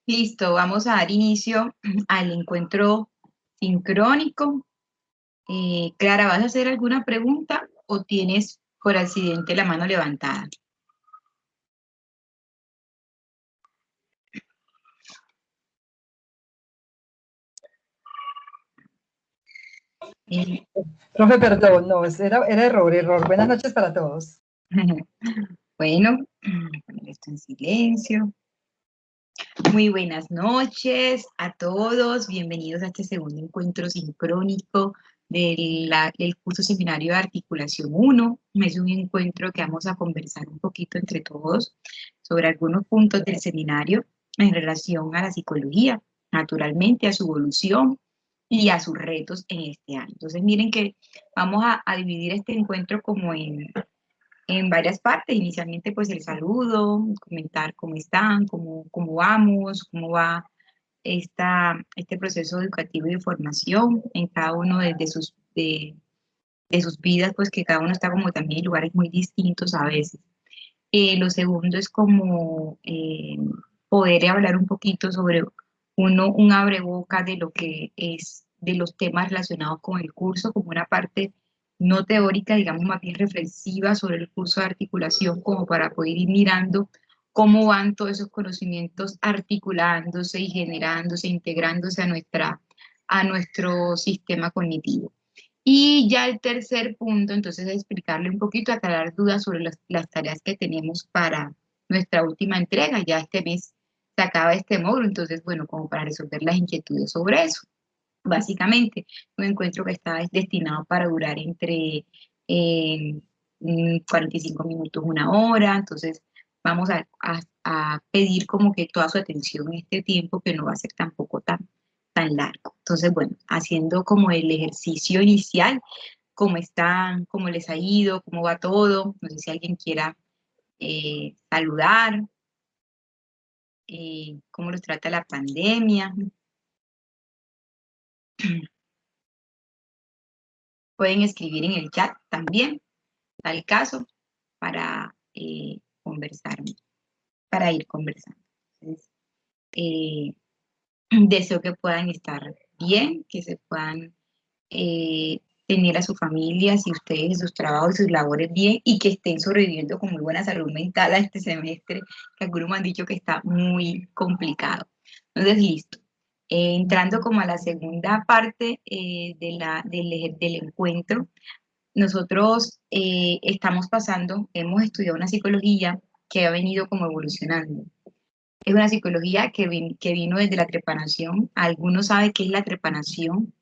Listo, vamos a dar inicio al encuentro sincrónico. Clara, ¿vas a hacer alguna pregunta o tienes por accidente la mano levantada? Eh, Profe, perdón, no, era error. Buenas noches para todos. bueno, poner esto en silencio. Muy buenas noches a todos, bienvenidos a este segundo encuentro sincrónico del curso seminario de articulación 1. Es un encuentro que vamos a conversar un poquito entre todos sobre algunos puntos del seminario en relación a la psicología, naturalmente a su evolución y a sus retos en este año. Entonces miren que vamos a dividir este encuentro como en varias partes. Inicialmente, pues el saludo, comentar cómo están, cómo vamos, cómo va este proceso educativo y de formación en cada uno de sus vidas, pues que cada uno está como también en lugares muy distintos a veces. Lo segundo es como poder hablar un poquito sobre un abreboca de lo que es, de los temas relacionados con el curso, como una parte no teórica, digamos más bien reflexiva sobre el curso de articulación, como para poder ir mirando cómo van todos esos conocimientos articulándose y generándose, integrándose a nuestro sistema cognitivo. Y ya el tercer punto, entonces, es explicarle un poquito, aclarar dudas sobre las tareas que tenemos para nuestra última entrega. Ya este mes se acaba este módulo, entonces, bueno, como para resolver las inquietudes sobre eso. Básicamente, un encuentro que está destinado para durar entre 45 minutos, una hora, entonces vamos a pedir como que toda su atención en este tiempo, que no va a ser tampoco tan largo. Entonces, bueno, haciendo como el ejercicio inicial, cómo están, cómo les ha ido, cómo va todo. No sé si alguien quiera saludar, cómo los trata la pandemia. Pueden escribir en el chat también, tal caso, para conversar, para ir conversando. Entonces, eh, deseo que puedan estar bien, que se puedan eh, tener a sus familias y ustedes, sus trabajos y sus labores bien y que estén sobreviviendo con muy buena salud mental a este semestre, que algunos me han dicho que está muy complicado. Entonces, listo. Entrando como a la segunda parte del encuentro, nosotros estamos pasando, hemos estudiado una psicología que ha venido como evolucionando. Es una psicología que vino desde la trepanación. ¿Alguno sabe qué es la trepanación?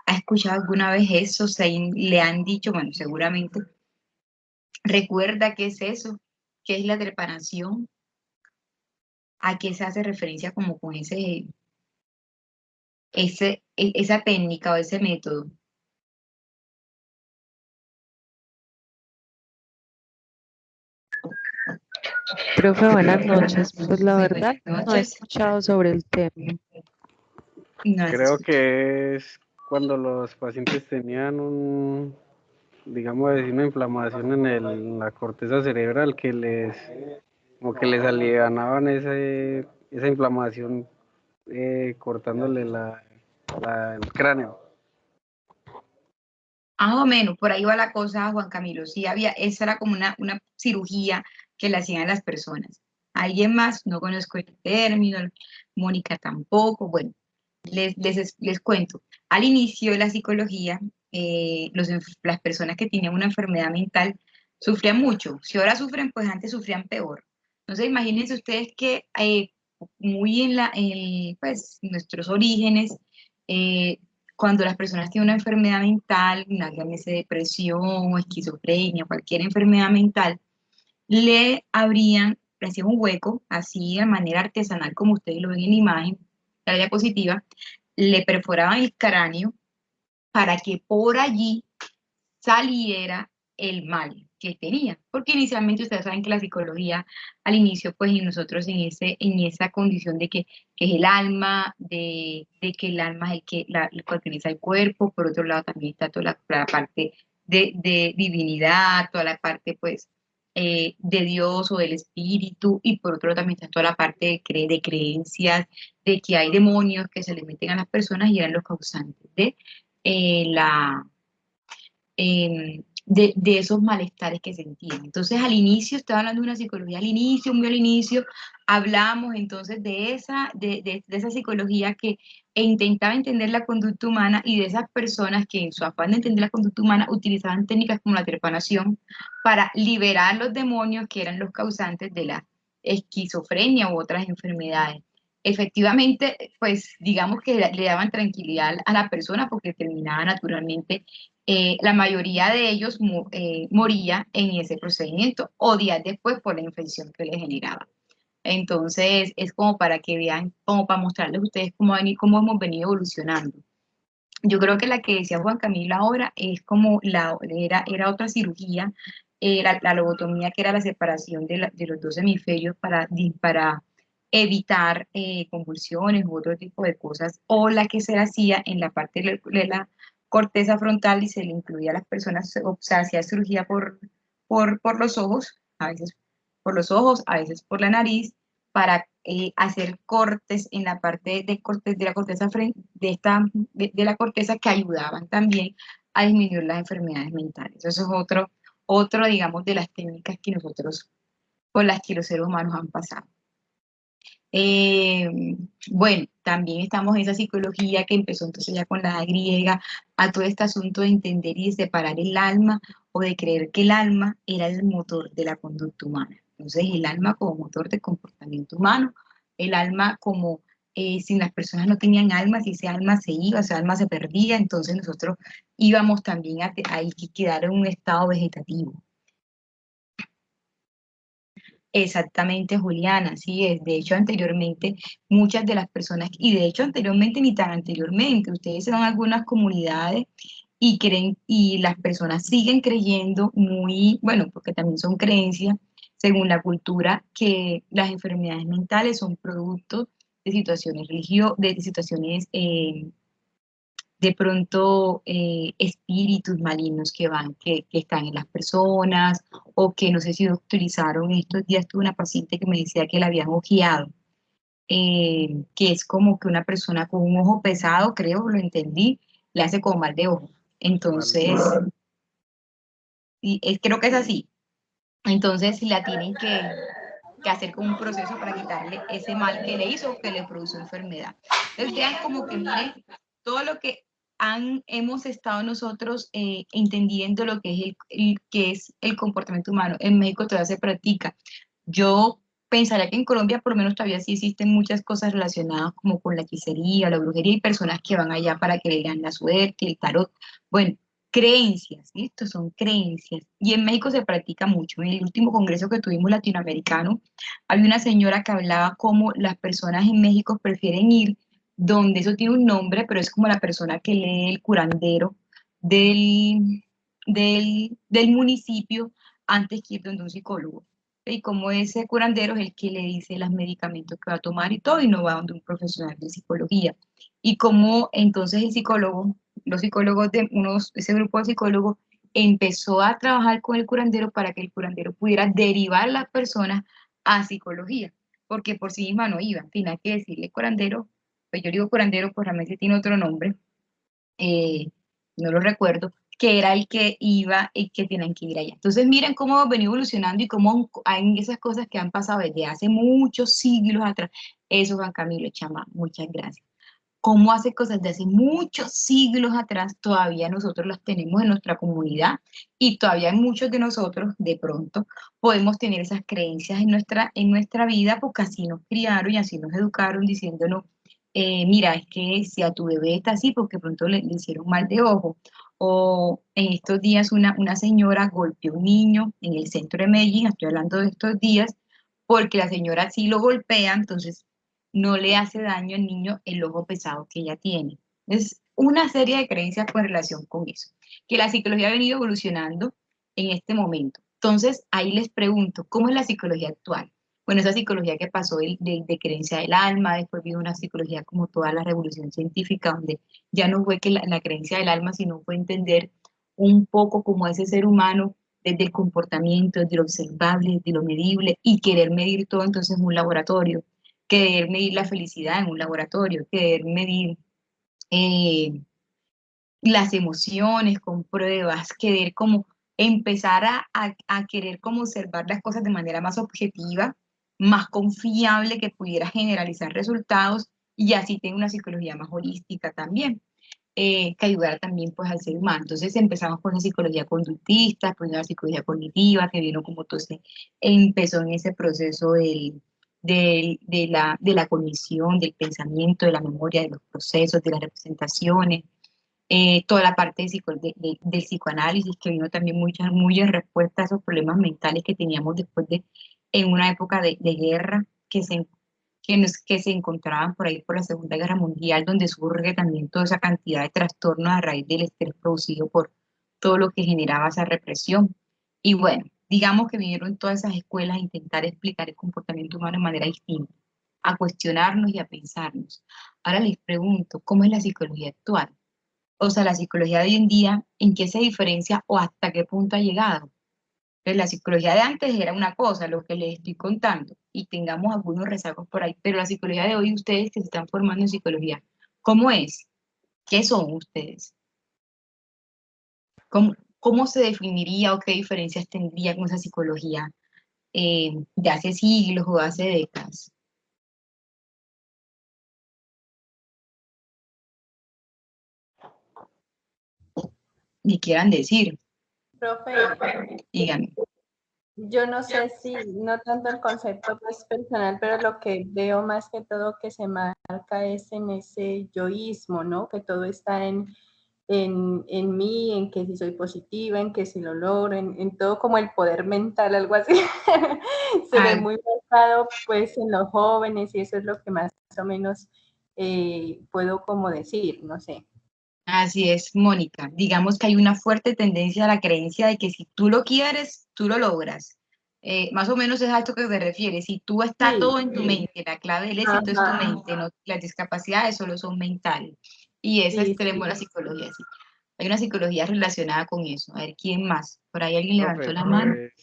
¿Ha escuchado alguna vez eso? Le han dicho, bueno, seguramente. ¿Recuerda qué es eso? ¿Qué es la trepanación? ¿A qué se hace referencia como con esa técnica o ese método? Profe, buenas noches. Pues la Muy verdad buenas no he noches. escuchado sobre el tema. No has Creo escuchado. que es cuando los pacientes tenían digamos, una inflamación en la corteza cerebral como que les alivianaban esa inflamación cortándole el cráneo. Más o menos, por ahí va la cosa, Juan Camilo. Sí, esa era como una cirugía que le hacían a las personas. ¿Alguien más? No conozco el término, Mónica tampoco. Bueno, les cuento. Al inicio de la psicología, las personas que tenían una enfermedad mental sufrían mucho. Si ahora sufren, pues antes sufrían peor. Entonces, imagínense ustedes que muy pues, nuestros orígenes, eh, cuando las personas tienen una enfermedad mental, una llámese depresión o esquizofrenia, cualquier enfermedad mental, le hacían un hueco, así de manera artesanal, como ustedes lo ven en la imagen, la diapositiva, le perforaban el cráneo para que por allí saliera el mal que tenía. Porque inicialmente ustedes saben que la psicología, al inicio, pues y nosotros en esa condición que es el alma, de que el alma es el que organiza el cuerpo, por otro lado también está toda la parte de divinidad, toda la parte, pues, de Dios o del espíritu, y por otro lado también está toda la parte de creencias, de que hay demonios que se le meten a las personas y eran los causantes de la de esos malestares que sentían. Entonces, al inicio, estaba hablando de una psicología, al inicio, muy al inicio, hablamos entonces de esa psicología que intentaba entender la conducta humana y de esas personas que en su afán de entender la conducta humana utilizaban técnicas como la trepanación para liberar los demonios que eran los causantes de la esquizofrenia u otras enfermedades. Efectivamente, pues digamos que le daban tranquilidad a la persona porque terminaba naturalmente la mayoría de ellos moría en ese procedimiento o días después por la infección que les generaba. Entonces, es como para que vean, como para mostrarles a ustedes cómo hemos venido evolucionando. Yo creo que la que decía Juan Camilo ahora es como era otra cirugía, la lobotomía, que era la separación de los dos hemisferios para evitar convulsiones u otro tipo de cosas, o la que se hacía en la parte de la corteza frontal y se le incluía a las personas, o sea, hacía cirugía por los ojos, a veces por los ojos, a veces por la nariz, para hacer cortes en la parte de la corteza de la corteza que ayudaban también a disminuir las enfermedades mentales. Eso es otro, digamos, de las técnicas que nosotros, con las que los seres humanos han pasado. Bueno, también estamos en esa psicología que empezó entonces ya con la griega, a todo este asunto de entender y de separar el alma o de creer que el alma era el motor de la conducta humana. Entonces, el alma como motor de comportamiento humano, el alma como si las personas no tenían alma, si ese alma se iba, ese alma se perdía, entonces nosotros íbamos también a quedar en un estado vegetativo. Exactamente, Juliana, sí es. De hecho, anteriormente, muchas de las personas, y de hecho anteriormente ni tan anteriormente, ustedes se van a algunas comunidades y creen, y las personas siguen creyendo muy, bueno, porque también son creencias, según la cultura, que las enfermedades mentales son producto de situaciones de situaciones de pronto espíritus malignos que están en las personas, o que no sé si utilizaron estos días. Tuve una paciente que me decía que la habían ojeado, que es como que una persona con un ojo pesado, creo, lo entendí, le hace como mal de ojo. Entonces, creo que es así. Entonces la tienen que hacer como un proceso para quitarle ese mal que le hizo, que le produjo enfermedad. Entonces vean como que miren todo lo que hemos estado nosotros entendiendo lo que es que es el comportamiento humano. En México todavía se practica. Yo pensaría que en Colombia por lo menos todavía sí existen muchas cosas relacionadas como con la hechicería, la brujería, y personas que van allá para que le lean la suerte, el tarot. Bueno, creencias, ¿listo? Son creencias. Y en México se practica mucho. En el último congreso que tuvimos latinoamericano, había una señora que hablaba cómo las personas en México prefieren ir donde, eso tiene un nombre, pero es como la persona que lee el curandero del municipio antes que ir donde un psicólogo. Y como ese curandero es el que le dice los medicamentos que va a tomar y todo, y no va donde un profesional de psicología. Y como entonces los psicólogos ese grupo de psicólogos empezó a trabajar con el curandero para que el curandero pudiera derivar a las personas a psicología, porque por sí misma no iba. Tenía que decirle curandero, pues yo digo curandero, pues realmente tiene otro nombre, eh, no lo recuerdo, que era el que iba y que tenían que ir allá. Entonces miren cómo ha venido evolucionando y cómo hay esas cosas que han pasado desde hace muchos siglos atrás. Eso, Juan Camilo Chama, muchas gracias. Cómo hace cosas de hace muchos siglos atrás, todavía nosotros las tenemos en nuestra comunidad, y todavía muchos de nosotros de pronto podemos tener esas creencias en nuestra vida, porque así nos criaron y así nos educaron diciéndonos, mira, es que si a tu bebé está así porque pronto le hicieron mal de ojo. O en estos días una señora golpeó a un niño en el centro de Medellín, estoy hablando de estos días, porque la señora sí lo golpea, entonces no le hace daño al niño el ojo pesado que ella tiene. Es una serie de creencias con relación con eso, que la psicología ha venido evolucionando en este momento. Entonces, ahí les pregunto, ¿cómo es la psicología actual? Bueno, esa psicología que pasó de creencia del alma, después vino una psicología como toda la revolución científica, donde ya no fue que la creencia del alma, sino fue entender un poco como ese ser humano desde el comportamiento, desde lo observable, desde lo medible, y querer medir todo entonces en un laboratorio, querer medir la felicidad en un laboratorio, querer medir eh, las emociones con pruebas, querer como empezar a querer como observar las cosas de manera más objetiva, más confiable, que pudiera generalizar resultados y así tener una psicología más holística también, que ayudara también pues al ser humano. Entonces empezamos con la psicología conductista, después la psicología cognitiva, que vino como entonces empezó en ese proceso de la cognición, del pensamiento, de la memoria, de los procesos, de las representaciones, toda la parte del psicoanálisis, que vino también muy en respuesta a esos problemas mentales que teníamos después en una época de guerra que se encontraban por ahí por la Segunda Guerra Mundial, donde surge también toda esa cantidad de trastornos a raíz del estrés producido por todo lo que generaba esa represión. Y bueno, digamos que vinieron todas esas escuelas a intentar explicar el comportamiento humano de manera distinta, a cuestionarnos y a pensarnos. Ahora les pregunto, ¿cómo es la psicología actual? O sea, la psicología de hoy en día, ¿en qué se diferencia o hasta qué punto ha llegado? Pues la psicología de antes era una cosa, lo que les estoy contando, y tengamos algunos rezagos por ahí, pero la psicología de hoy, ustedes que se están formando en psicología, ¿cómo es? ¿Qué son ustedes? ¿Cómo se definiría o qué diferencias tendría con esa psicología de hace siglos o de hace décadas? Ni quieran decir, Profe, díganme. yo no sé si, no tanto el concepto pues, personal, pero lo que veo más que todo que se marca es en ese yoísmo, ¿no? Que todo está en mí, en que si soy positiva, en que si lo logro, en todo como el poder mental, algo así. Se ve Ah, muy marcado pues en los jóvenes y eso es lo que más o menos puedo como decir, no sé. Así es, Mónica. Digamos que hay una fuerte tendencia a la creencia de que si tú lo quieres, tú lo logras. Más o menos es a esto que te refieres. Si tú está Sí, todo en tu mente, la clave del éxito es tu ajá, mente, no, las discapacidades solo son mentales. Y ese sí, extremo de la psicología, sí. Hay una psicología relacionada con eso. A ver, ¿quién más? Por ahí alguien levantó Profe, la mano. pues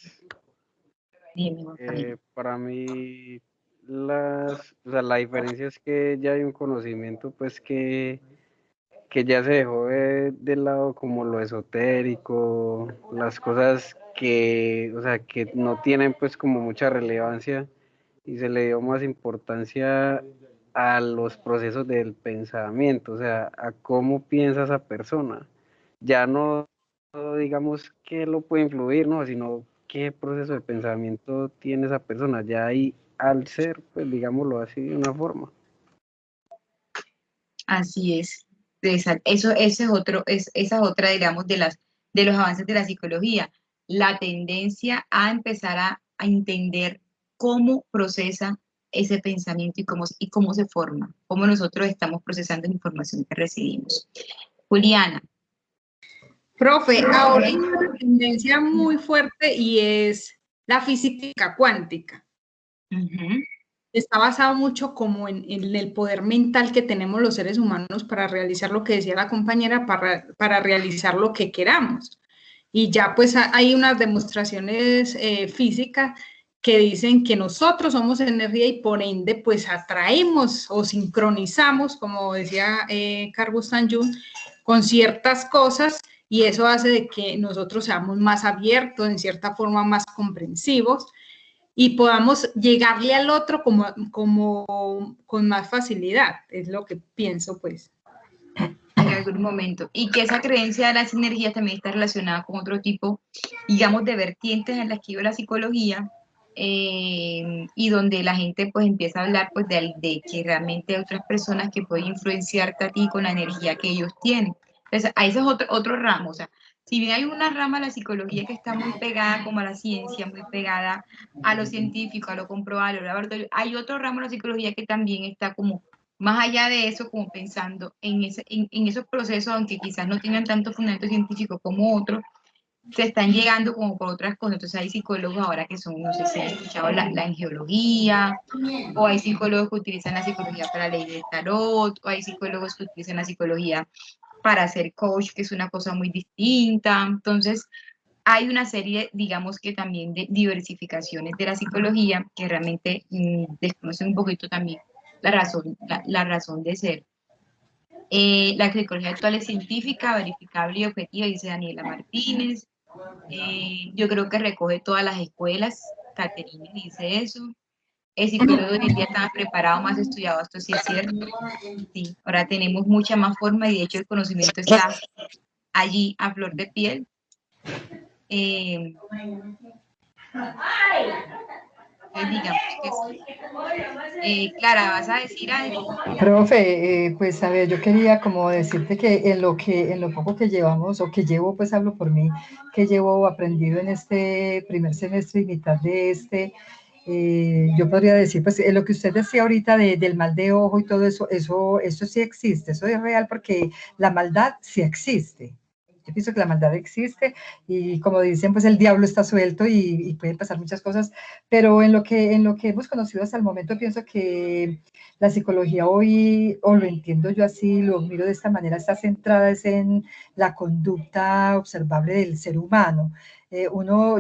Dime, Juan Camilo. para mí o sea, la diferencia es que ya hay un conocimiento pues que ya se dejó de lado como lo esotérico, las cosas que, o sea, que no tienen pues como mucha relevancia y se le dio más importancia a los procesos del pensamiento, o sea, a cómo piensa esa persona. Ya no digamos qué lo puede influir, ¿no? Sino qué proceso de pensamiento tiene esa persona. Ya ahí al ser, pues digámoslo así de una forma. Así es. Eso es otro, esa es otra, digamos, de los avances de la psicología. La tendencia a empezar a entender cómo procesa ese pensamiento y cómo se forma, cómo nosotros estamos procesando la información que recibimos. Juliana. Profe, ahora hay una tendencia muy fuerte y es la física cuántica. Ujú. Está basado mucho como en el poder mental que tenemos los seres humanos para realizar lo que decía la compañera, para realizar lo que queramos. Y ya pues hay unas demostraciones físicas que dicen que nosotros somos energía y por ende pues atraemos o sincronizamos, como decía Carl Gustav Jung, con ciertas cosas y eso hace de que nosotros seamos más abiertos, en cierta forma más comprensivos y podamos llegarle al otro como con más facilidad, es lo que pienso pues. En algún momento. Y que esa creencia de las energías también está relacionada con otro tipo, digamos, de vertientes en las que vive la psicología, y donde la gente pues empieza a hablar pues de que realmente hay otras personas que pueden influenciarte a ti con la energía que ellos tienen. Entonces, a ese es otro ramo, o sea, si bien hay una rama de la psicología que está muy pegada como a la ciencia, muy pegada a lo científico, a lo comprobable, a lo laboratorio, hay otro ramo de la psicología que también está como más allá de eso, como pensando en esos procesos, aunque quizás no tengan tanto fundamento científico como otros, se están llegando como por otras cosas. Entonces hay psicólogos ahora que son, no sé si han escuchado la angiología, o hay psicólogos que utilizan la psicología para leer el tarot, o hay psicólogos que utilizan la psicología para hacer coach, que es una cosa muy distinta. Entonces, hay una serie, digamos que también de diversificaciones de la psicología que realmente desconocen un poquito también la razón de ser. La psicología actual es científica, verificable y objetiva, dice Daniela Martínez. Yo creo que recoge todas las escuelas, Caterine dice eso. El psicólogo de hoy en día está más preparado, más estudiado, esto sí es cierto. Sí, ahora tenemos mucha más forma y de hecho el conocimiento está allí a flor de piel. Digamos que sí. Clara, ¿vas a decir algo? Profe, pues a ver, yo quería como decirte que en lo poco que llevamos, o que llevo, pues hablo por mí, que llevo aprendido en este primer semestre y mitad de este, yo podría decir, pues lo que usted decía ahorita del mal de ojo y todo eso, eso sí existe, eso es real porque la maldad sí existe. Yo pienso que la maldad existe y como dicen, pues el diablo está suelto y pueden pasar muchas cosas, pero en lo que hemos conocido hasta el momento, pienso que la psicología hoy, o lo entiendo yo así, lo miro de esta manera, está centrada es en la conducta observable del ser humano.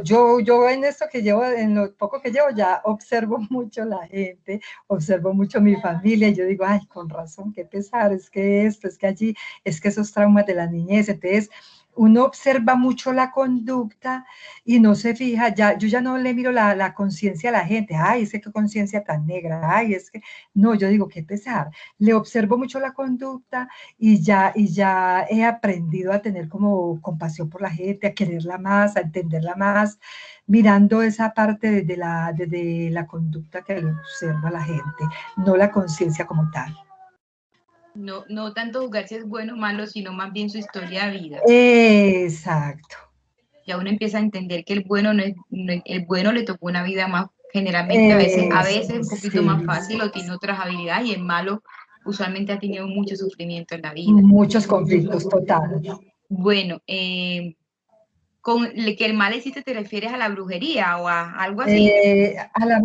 Yo en esto que llevo, en lo poco que llevo, ya observo mucho la gente, observo mucho mi familia, y yo digo, ay, con razón, qué pesar, es que esto, es que allí, es que esos traumas de la niñez, entonces uno observa mucho la conducta y no se fija, yo ya no le miro la conciencia a la gente, ay, es que qué conciencia tan negra, ay, es que, no, yo digo, qué pesar, le observo mucho la conducta y ya he aprendido a tener como compasión por la gente, a quererla más, a entenderla más, mirando esa parte desde la conducta que observa la gente, no la conciencia como tal. No, no tanto juzgar si es bueno o malo, sino más bien su historia de vida. Exacto. Ya uno empieza a entender que el bueno el bueno le tocó una vida más, generalmente a veces un poquito Sí, más fácil o tiene otras habilidades, y el malo usualmente ha tenido mucho sufrimiento en la vida. muchos conflictos, total. Bueno, que el mal existe, ¿te refieres a la brujería o a algo así? A la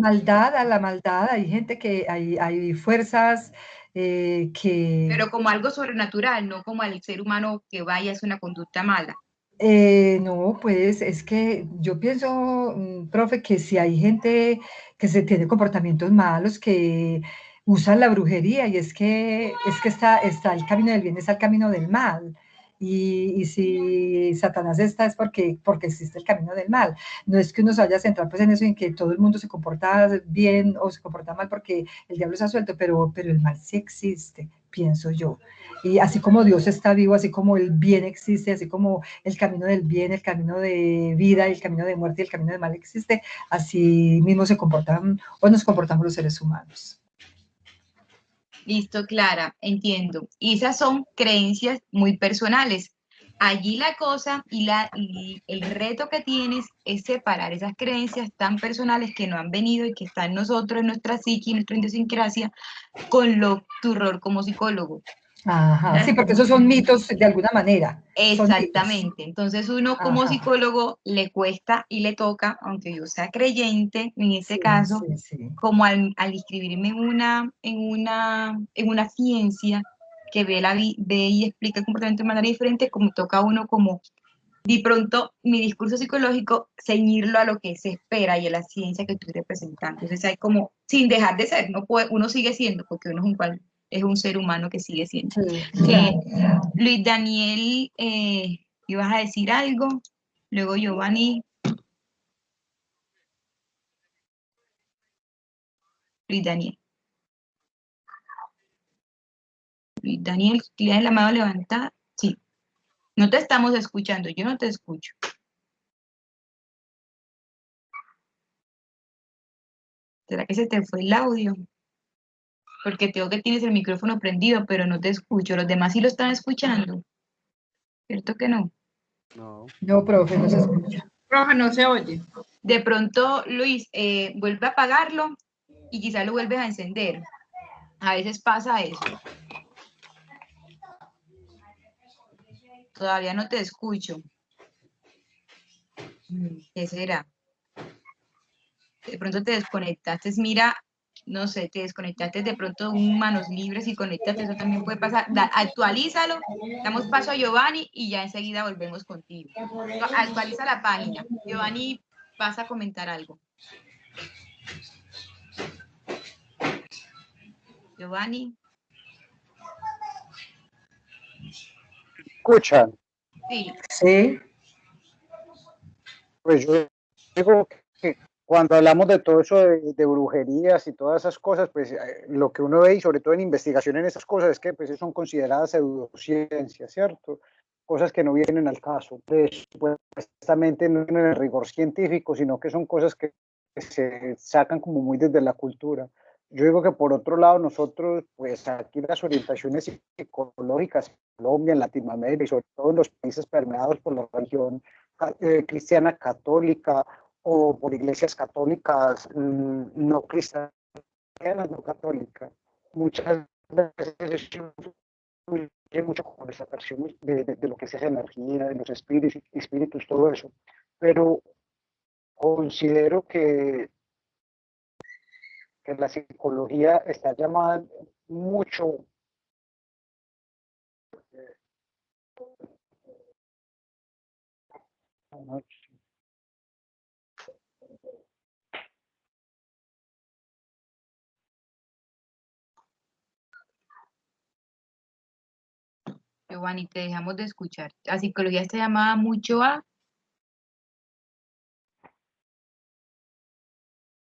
maldad, hay gente que, hay fuerzas que... Pero como algo sobrenatural, no como al ser humano que vaya a hacer una conducta mala. No, pues es que yo pienso, profe, que si hay gente que se tiene comportamientos malos, que usan la brujería, y es que está el camino del bien, está el camino del mal. Y si Satanás está es porque existe el camino del mal. No es que uno se vaya a centrar pues en eso, en que todo el mundo se comporta bien o se comporta mal porque el diablo se ha suelto, pero el mal sí existe, pienso yo. Y así como Dios está vivo, así como el bien existe, así como el camino del bien, el camino de vida, el camino de muerte y el camino de mal existe, así mismo se comportan o nos comportamos los seres humanos. Listo, Clara, entiendo. Y esas son creencias muy personales. Allí la cosa y el reto que tienes es separar esas creencias tan personales que no han venido y que están en nosotros, en nuestra psique, en nuestra idiosincrasia, con tu rol como psicólogo. Ajá, sí, porque esos son mitos de alguna manera. Son mitos. Exactamente. Entonces uno como Ajá. Psicólogo le cuesta y le toca, aunque yo sea creyente en este Sí, caso, sí, sí. como al inscribirme en una ciencia que ve y explica el comportamiento de manera diferente, como toca a uno como de pronto mi discurso psicológico ceñirlo a lo que se espera y a la ciencia que estoy representando. Entonces hay como, sin dejar de ser, uno sigue siendo, porque uno es un ser humano que sigue siendo. Sí, claro. Luis Daniel, ¿ibas a decir algo? Luego Giovanni. Luis Daniel. Luis Daniel, ¿tienes la mano levantada? Sí. No te estamos escuchando, yo no te escucho. ¿Será que se te fue el audio? Porque tengo que tienes el micrófono prendido, pero no te escucho. Los demás sí lo están escuchando. ¿Cierto que no? No. No, profe, no se escucha. Roja, no se oye. De pronto, Luis, vuelve a apagarlo y quizás lo vuelves a encender. A veces pasa eso. Todavía no te escucho. ¿Qué será? De pronto te desconectaste. Mira no sé, te desconectaste de pronto un manos libres y conéctate, eso también puede pasar. Actualízalo, damos paso a Giovanni y ya enseguida volvemos contigo. Actualiza la página. Giovanni, vas a comentar algo. Giovanni. ¿Escuchan? Sí. Sí. Pues yo digo que cuando hablamos de todo eso de brujerías y todas esas cosas, pues lo que uno ve, y sobre todo en investigación en esas cosas, es que pues son consideradas pseudociencias, ¿cierto? Cosas que no vienen al caso. Supuestamente no tienen el rigor científico, sino que son cosas que se sacan como muy desde la cultura. Yo digo que por otro lado nosotros, pues aquí las orientaciones psicológicas en Colombia, en Latinoamérica y sobre todo en los países permeados por la religión cristiana católica o por iglesias católicas no cristianas, no católicas, muchas veces influye mucho con esa percepción de lo que es esa energía, de los espíritus, todo eso. Pero considero que la psicología está llamada mucho Giovanni, te dejamos de escuchar. La psicología está llamada mucho a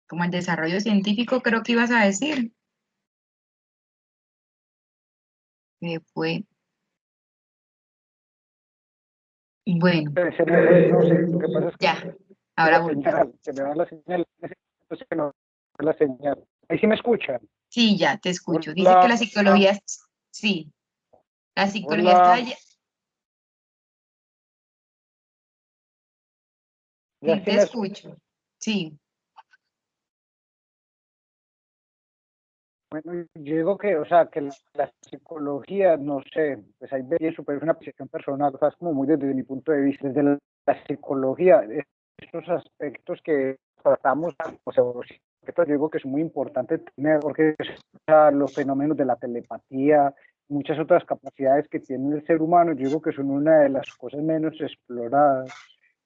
como el desarrollo científico, creo que ibas a decir. Que fue. Bueno. No sé, lo que pasa es que ya, ahora volví. se me va la señal, entonces que no la señal. Ahí sí me escuchan. Sí, ya te escucho. Hola. Dice que la psicología, sí, la psicología Hola. está... Ya Sí, sí te me escucho. Sí. Bueno, yo digo que, o sea, que la psicología, no sé, pues hay veces eso, pero es una percepción personal, o sea, es como muy desde mi punto de vista, desde la psicología, estos aspectos que tratamos, o sea, yo digo que es muy importante tener, porque o sea, los fenómenos de la telepatía, muchas otras capacidades que tiene el ser humano, yo digo que son una de las cosas menos exploradas.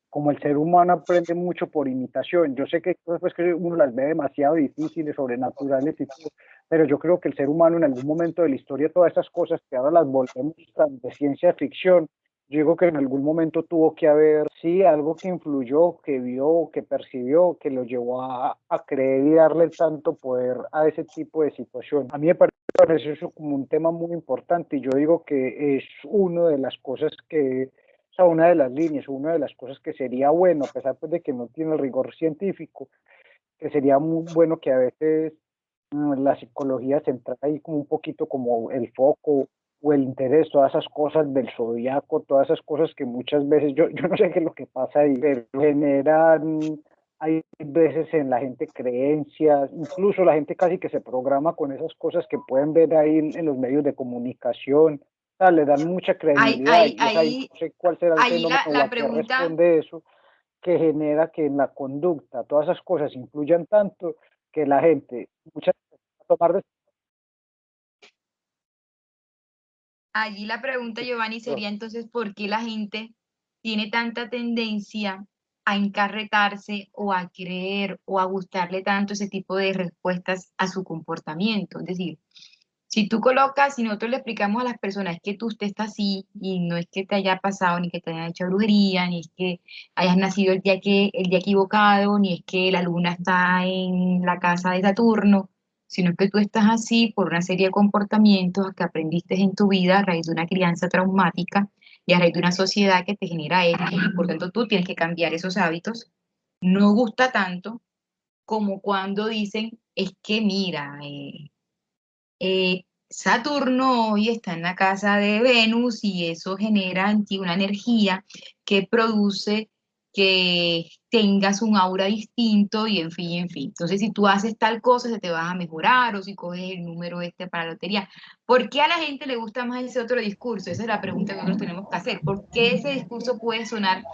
Como el ser humano aprende mucho por imitación, yo sé que cosas pues, que uno las ve demasiado difíciles, sobrenaturales y todo, pero yo creo que el ser humano en algún momento de la historia, todas esas cosas que ahora las volvemos tan de ciencia ficción, yo digo que en algún momento tuvo que haber, sí, algo que influyó, que vio, que percibió, que lo llevó a creer y darle tanto poder a ese tipo de situación. A mí me parece eso como un tema muy importante y yo digo que es una de las cosas que, o sea, una de las líneas, una de las cosas que sería bueno, a pesar pues, de que no tiene el rigor científico, que sería muy bueno que a veces la psicología central ahí como un poquito como el foco o el interés, todas esas cosas del zodiaco, todas esas cosas que muchas veces, yo no sé qué es lo que pasa ahí, pero generan, hay veces en la gente creencias, incluso la gente casi que se programa con esas cosas que pueden ver ahí en los medios de comunicación, o sea, le dan mucha credibilidad, y ahí no sé cuál será el fenómeno o a qué responde eso, que genera que en la conducta todas esas cosas influyan tanto que la gente muchas veces va a tomar Allí la pregunta, Giovanni, sería entonces, ¿por qué la gente tiene tanta tendencia a encarretarse o a creer o a gustarle tanto ese tipo de respuestas a su comportamiento? Es decir, si tú colocas, si nosotros le explicamos a las personas que usted está así y no es que te haya pasado, ni que te hayan hecho brujería, ni es que hayas nacido el día equivocado, ni es que la luna está en la casa de Saturno, sino que tú estás así por una serie de comportamientos que aprendiste en tu vida a raíz de una crianza traumática y a raíz de una sociedad que te genera ética y por tanto tú tienes que cambiar esos hábitos. No gusta tanto como cuando dicen, es que mira, Saturno hoy está en la casa de Venus y eso genera en ti una energía que produce que tengas un aura distinto y en fin, en fin. Entonces, si tú haces tal cosa, se te va a mejorar o si coges el número este para la lotería. ¿Por qué a la gente le gusta más ese otro discurso? Esa es la pregunta que nosotros tenemos que hacer. ¿Por qué ese discurso puede sonar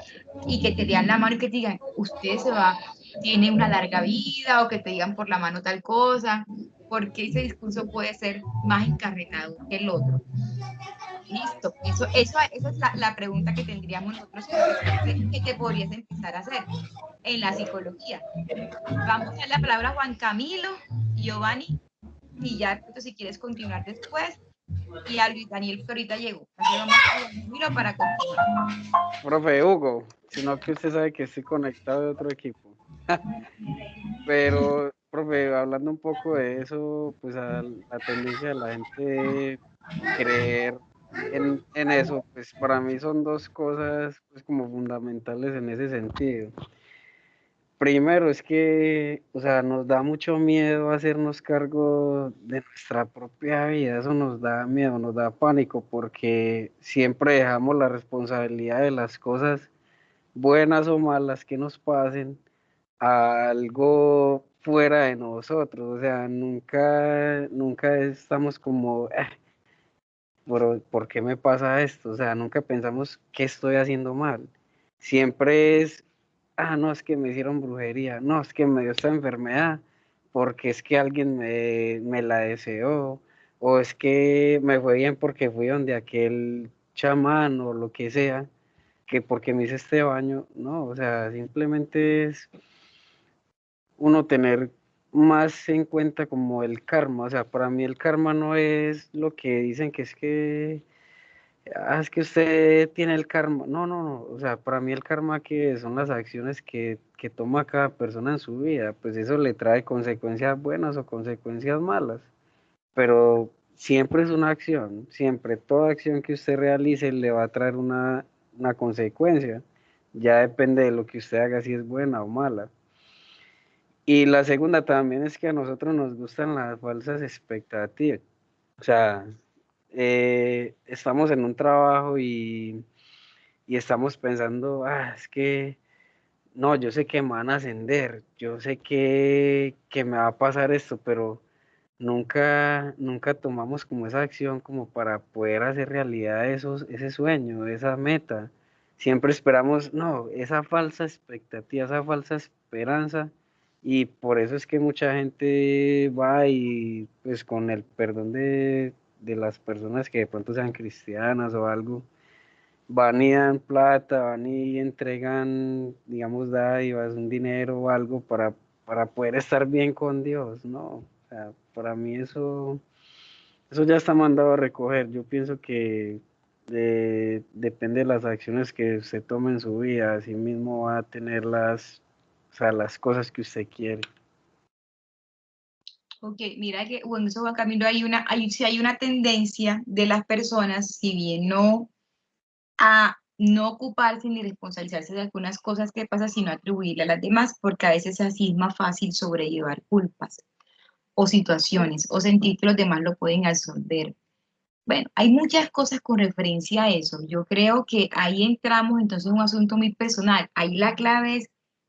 y que te lean la mano y que te digan, usted se va, tiene una larga vida o que te digan por la mano tal cosa? por qué ese discurso puede ser más encarretado que el otro. Listo, esa es la pregunta que tendríamos nosotros que te podrías empezar a hacer en la psicología. Vamos a dar la palabra a Juan Camilo, Giovanni, y ya si quieres continuar después, y a Luis Daniel, que ahorita llegó. Así vamos a Juan Camilo para continuar. Profe Hugo, sino que usted sabe que estoy conectado de otro equipo. Pero, profe, hablando un poco de eso, pues a la tendencia de la gente creer en eso, pues para mí son dos cosas pues como fundamentales en ese sentido. Primero es que, o sea, nos da mucho miedo hacernos cargo de nuestra propia vida, eso nos da miedo, nos da pánico, porque siempre dejamos la responsabilidad de las cosas buenas o malas que nos pasen a algo fuera de nosotros, o sea, nunca estamos como, ¿por qué me pasa esto? O sea, nunca pensamos qué estoy haciendo mal. Siempre es, no, es que me hicieron brujería, no, es que me dio esta enfermedad, porque es que alguien me la deseó, o es que me fue bien porque fui donde aquel chamán o lo que sea, que porque me hice este baño, no, o sea, simplemente es uno tener más en cuenta como el karma, o sea, para mí el karma no es lo que dicen que es que usted tiene el karma, no, o sea, para mí el karma que son las acciones que toma cada persona en su vida, pues eso le trae consecuencias buenas o consecuencias malas, pero siempre es una acción, siempre, toda acción que usted realice le va a traer una consecuencia, ya depende de lo que usted haga, si es buena o mala. Y la segunda también es que a nosotros nos gustan las falsas expectativas. O sea, estamos en un trabajo y estamos pensando, es que no, yo sé que me van a ascender, yo sé que me va a pasar esto, pero nunca tomamos como esa acción como para poder hacer realidad ese sueño, esa meta. Siempre esperamos, no, esa falsa expectativa, esa falsa esperanza, y por eso es que mucha gente va y pues con el perdón de las personas que de pronto sean cristianas o algo, van y dan plata, van y entregan, digamos, dádivas, un dinero o algo para poder estar bien con Dios, ¿no? O sea, para mí eso ya está mandado a recoger. Yo pienso que depende de las acciones que usted tome en su vida, así mismo va a tener o sea, las cosas que usted quiere. Ok, mira que, bueno, eso Juan Camilo, sí hay una tendencia de las personas, si bien no a no ocuparse ni responsabilizarse de algunas cosas que pasan, sino atribuirle a las demás, porque a veces así es más fácil sobrellevar culpas o situaciones o sentir que los demás lo pueden absorber. Bueno, hay muchas cosas con referencia a eso. Yo creo que ahí entramos entonces en un asunto muy personal. Ahí la clave es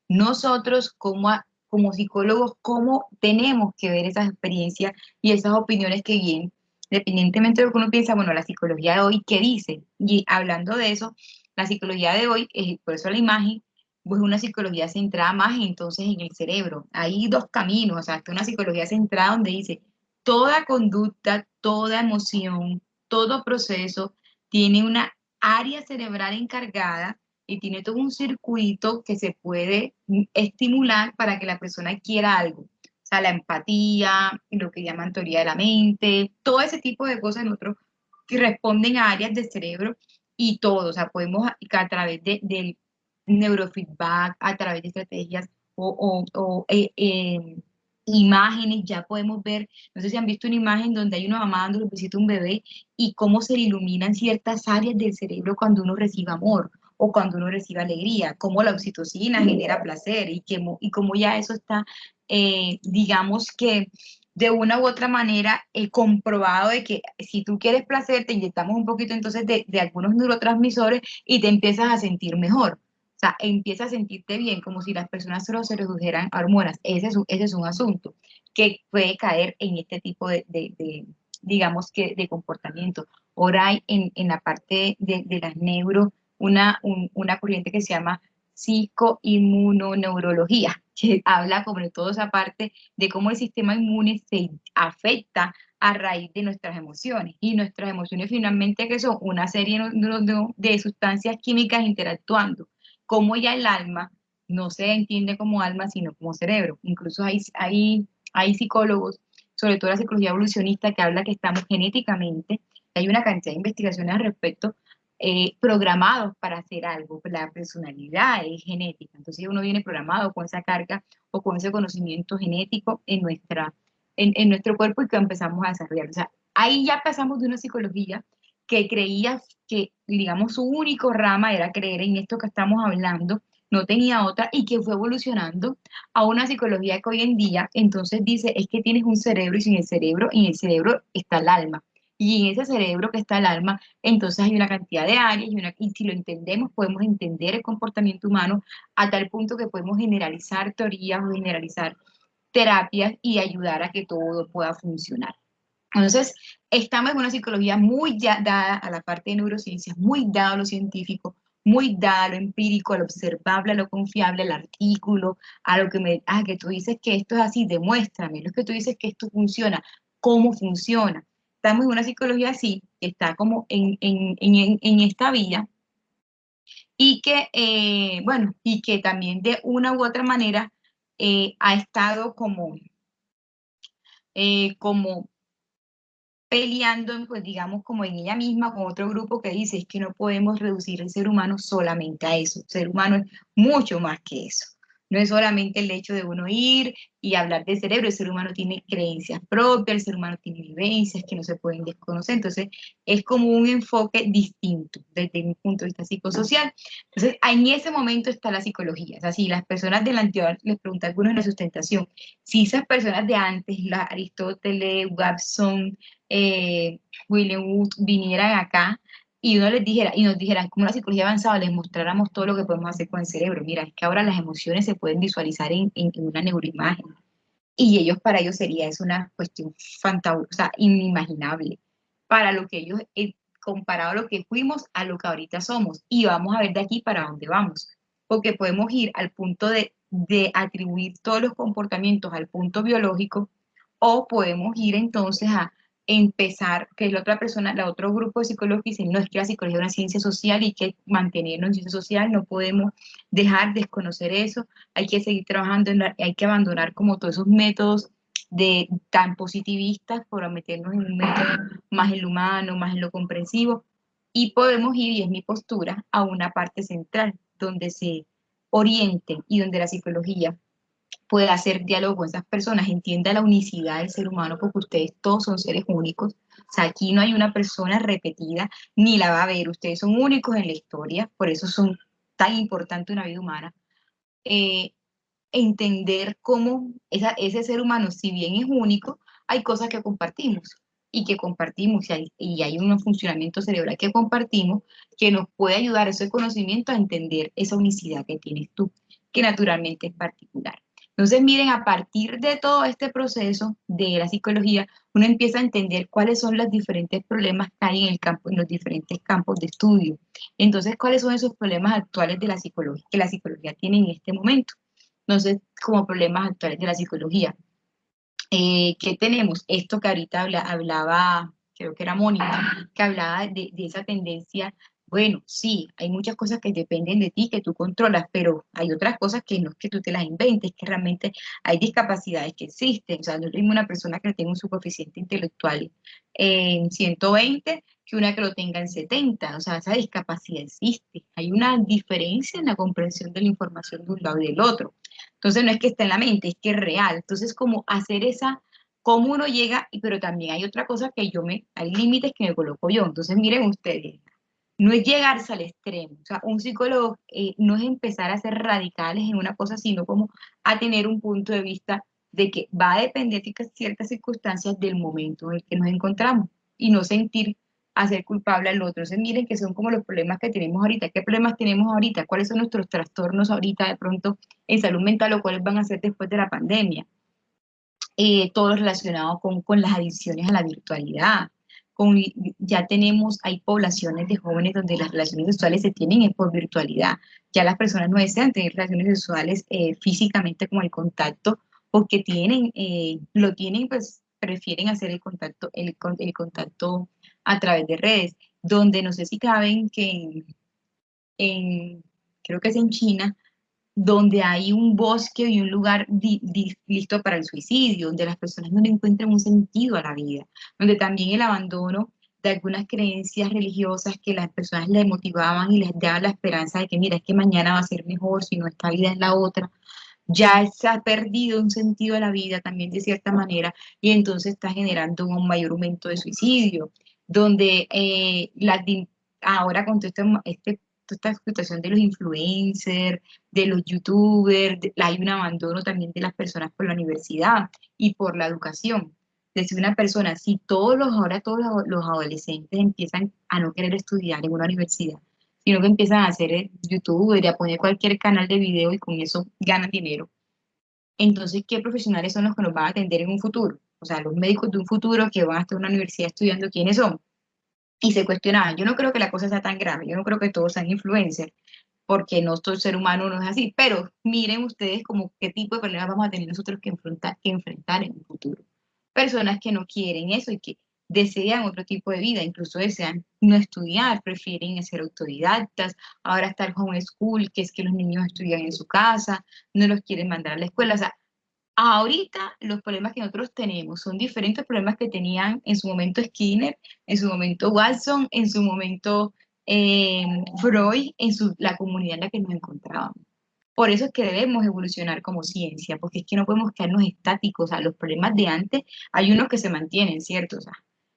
nosotros como psicólogos, cómo tenemos que ver esas experiencias y esas opiniones que vienen, independientemente de lo que uno piensa, bueno, la psicología de hoy, ¿qué dice? Y hablando de eso, la psicología de hoy, por eso la imagen, pues una psicología centrada más entonces en el cerebro. Hay dos caminos, o sea, que una psicología centrada donde dice, toda conducta, toda emoción, todo proceso tiene una área cerebral encargada y tiene todo un circuito que se puede estimular para que la persona quiera algo. O sea, la empatía, lo que llaman teoría de la mente, todo ese tipo de cosas nosotros que responden a áreas del cerebro y todo. O sea, podemos a través del neurofeedback, a través de estrategias o imágenes, ya podemos ver, no sé si han visto una imagen donde hay una mamá dando besito a un bebé y cómo se le iluminan ciertas áreas del cerebro cuando uno recibe amor o cuando uno recibe alegría, cómo la oxitocina genera placer y cómo ya eso está, digamos que de una u otra manera comprobado de que si tú quieres placer, te inyectamos un poquito entonces de algunos neurotransmisores y te empiezas a sentir mejor. O sea, empieza a sentirte bien, como si las personas solo se redujeran a hormonas. Ese es un asunto que puede caer en este tipo digamos que, de comportamiento. Ahora hay en la parte de las neuro una corriente que se llama psicoinmunoneurología. que habla como de toda esa parte de cómo el sistema inmune se afecta a raíz de nuestras emociones. Y nuestras emociones finalmente que son una serie de sustancias químicas interactuando, como ya el alma no se entiende como alma, sino como cerebro. Incluso hay psicólogos, sobre todo la psicología evolucionista, que habla que estamos genéticamente, hay una cantidad de investigaciones al respecto, programados para hacer algo. La personalidad es genética, entonces uno viene programado con esa carga o con ese conocimiento genético en nuestro cuerpo y que empezamos a desarrollar. O sea, ahí ya pasamos de una psicología que creía que, digamos, su único rama era creer en esto que estamos hablando, no tenía otra, y que fue evolucionando a una psicología que hoy en día entonces dice, es que tienes un cerebro y sin el cerebro, y en el cerebro está el alma. Y en ese cerebro que está el alma, entonces hay una cantidad de áreas y si lo entendemos, podemos entender el comportamiento humano a tal punto que podemos generalizar teorías o generalizar terapias y ayudar a que todo pueda funcionar. Entonces, estamos en una psicología muy dada a la parte de neurociencias, muy dada a lo científico, muy dada a lo empírico, a lo observable, a lo confiable, al artículo, a lo que tú dices que esto es así, demuéstrame, lo que tú dices que esto funciona, cómo funciona. Estamos en una psicología así, que está como en esta vía, y que, bueno, y que también de una u otra manera ha estado como peleando, pues digamos, como en ella misma con otro grupo que dice es que no podemos reducir el ser humano solamente a eso. El ser humano es mucho más que eso. No es solamente el hecho de uno ir y hablar del cerebro, el ser humano tiene creencias propias, el ser humano tiene vivencias que no se pueden desconocer. Entonces, es como un enfoque distinto desde mi punto de vista psicosocial. Entonces, en ese momento está la psicología. O sea, si las personas del anterior, les pregunté a algunos en la sustentación, si esas personas de antes, Aristóteles, Watson, William Wood, vinieran acá y uno les dijera, y nos dijeran, como la psicología avanzada, les mostráramos todo lo que podemos hacer con el cerebro. Mira, es que ahora las emociones se pueden visualizar en una neuroimagen. Y ellos, para ellos sería es una cuestión fantabulosa, o sea, inimaginable, para lo que ellos, comparado a lo que fuimos, a lo que ahorita somos. Y vamos a ver de aquí para dónde vamos. Porque podemos ir al punto de atribuir todos los comportamientos al punto biológico, o podemos ir entonces a empezar, que es la otra persona, el otro grupo de psicólogos que dicen, no, es que la psicología es una ciencia social y que mantenernos en ciencia social, no podemos dejar de desconocer eso, hay que seguir trabajando, hay que abandonar como todos esos métodos tan positivistas por meternos en un método más en lo humano, más en lo comprensivo, y podemos ir, y es mi postura, a una parte central, donde se orienten y donde la psicología pueda hacer diálogo con esas personas, entienda la unicidad del ser humano, porque ustedes todos son seres únicos. O sea, aquí no hay una persona repetida, ni la va a haber. Ustedes son únicos en la historia, por eso son tan importante una vida humana. Eh, Entender cómo ese ser humano, si bien es único, hay cosas que compartimos y hay un funcionamiento cerebral que compartimos que nos puede ayudar ese conocimiento a entender esa unicidad que tienes tú, que naturalmente es particular. Entonces, miren, a partir de todo este proceso de la psicología, uno empieza a entender cuáles son los diferentes problemas que hay en el campo, en los diferentes campos de estudio. Entonces, ¿cuáles son esos problemas actuales de la psicología que la psicología tiene en este momento? Entonces, como problemas actuales de la psicología. ¿Qué tenemos? Esto que ahorita hablaba, creo que era Mónica, que hablaba de esa tendencia. Bueno, sí, hay muchas cosas que dependen de ti, que tú controlas, pero hay otras cosas que no es que tú te las inventes, que realmente hay discapacidades que existen. O sea, no es lo mismo una persona que tenga un coeficiente intelectual en 120 que una que lo tenga en 70. O sea, esa discapacidad existe. Hay una diferencia en la comprensión de la información de un lado y del otro. Entonces no es que esté en la mente, es que es real. Entonces, como hacer cómo uno llega, pero también hay otra cosa hay límites que me coloco yo. Entonces, miren ustedes, no es llegarse al extremo. O sea, un psicólogo no es empezar a ser radicales en una cosa, sino como a tener un punto de vista de que va a depender de ciertas circunstancias del momento en el que nos encontramos y no sentir hacer culpable al otro. Entonces, miren que son como los problemas que tenemos ahorita. ¿Qué problemas tenemos ahorita? ¿Cuáles son nuestros trastornos ahorita de pronto en salud mental o cuáles van a ser después de la pandemia? Todo relacionado con las adicciones a la virtualidad, ya tenemos, hay poblaciones de jóvenes donde las relaciones sexuales se tienen es por virtualidad. Ya las personas no desean tener relaciones sexuales físicamente con el contacto, porque lo tienen, pues prefieren hacer el contacto a través de redes, donde no sé si saben que creo que es en China, donde hay un bosque y un lugar listo para el suicidio, donde las personas no le encuentran un sentido a la vida, donde también el abandono de algunas creencias religiosas que las personas les motivaban y les daban la esperanza de que, mira, es que mañana va a ser mejor, si no esta vida es la otra, ya se ha perdido un sentido a la vida también de cierta manera y entonces está generando un mayor aumento de suicidio, donde ahora con toda esta situación de los influencers, de los youtubers, hay un abandono también de las personas por la universidad y por la educación. Decir una persona, si ahora todos los adolescentes empiezan a no querer estudiar en una universidad, sino que empiezan a hacer youtuber y a poner cualquier canal de video y con eso ganan dinero. Entonces, ¿qué profesionales son los que nos van a atender en un futuro? O sea, los médicos de un futuro que van a estar en una universidad estudiando, ¿quiénes son? Y se cuestionaban. Yo no creo que la cosa sea tan grave, yo no creo que todos sean influencers, porque no todo ser humano no es así, pero miren ustedes como qué tipo de problemas vamos a tener nosotros que enfrentar en un futuro. Personas que no quieren eso y que desean otro tipo de vida, incluso desean no estudiar, prefieren ser autodidactas, ahora está el homeschool, que es que los niños estudian en su casa, no los quieren mandar a la escuela, o sea, ahorita los problemas que nosotros tenemos son diferentes problemas que tenían en su momento Skinner, en su momento Watson, en su momento Freud, la comunidad en la que nos encontrábamos. Por eso es que debemos evolucionar como ciencia, porque es que no podemos quedarnos estáticos. O sea, los problemas de antes, hay unos que se mantienen, ¿cierto? O sea,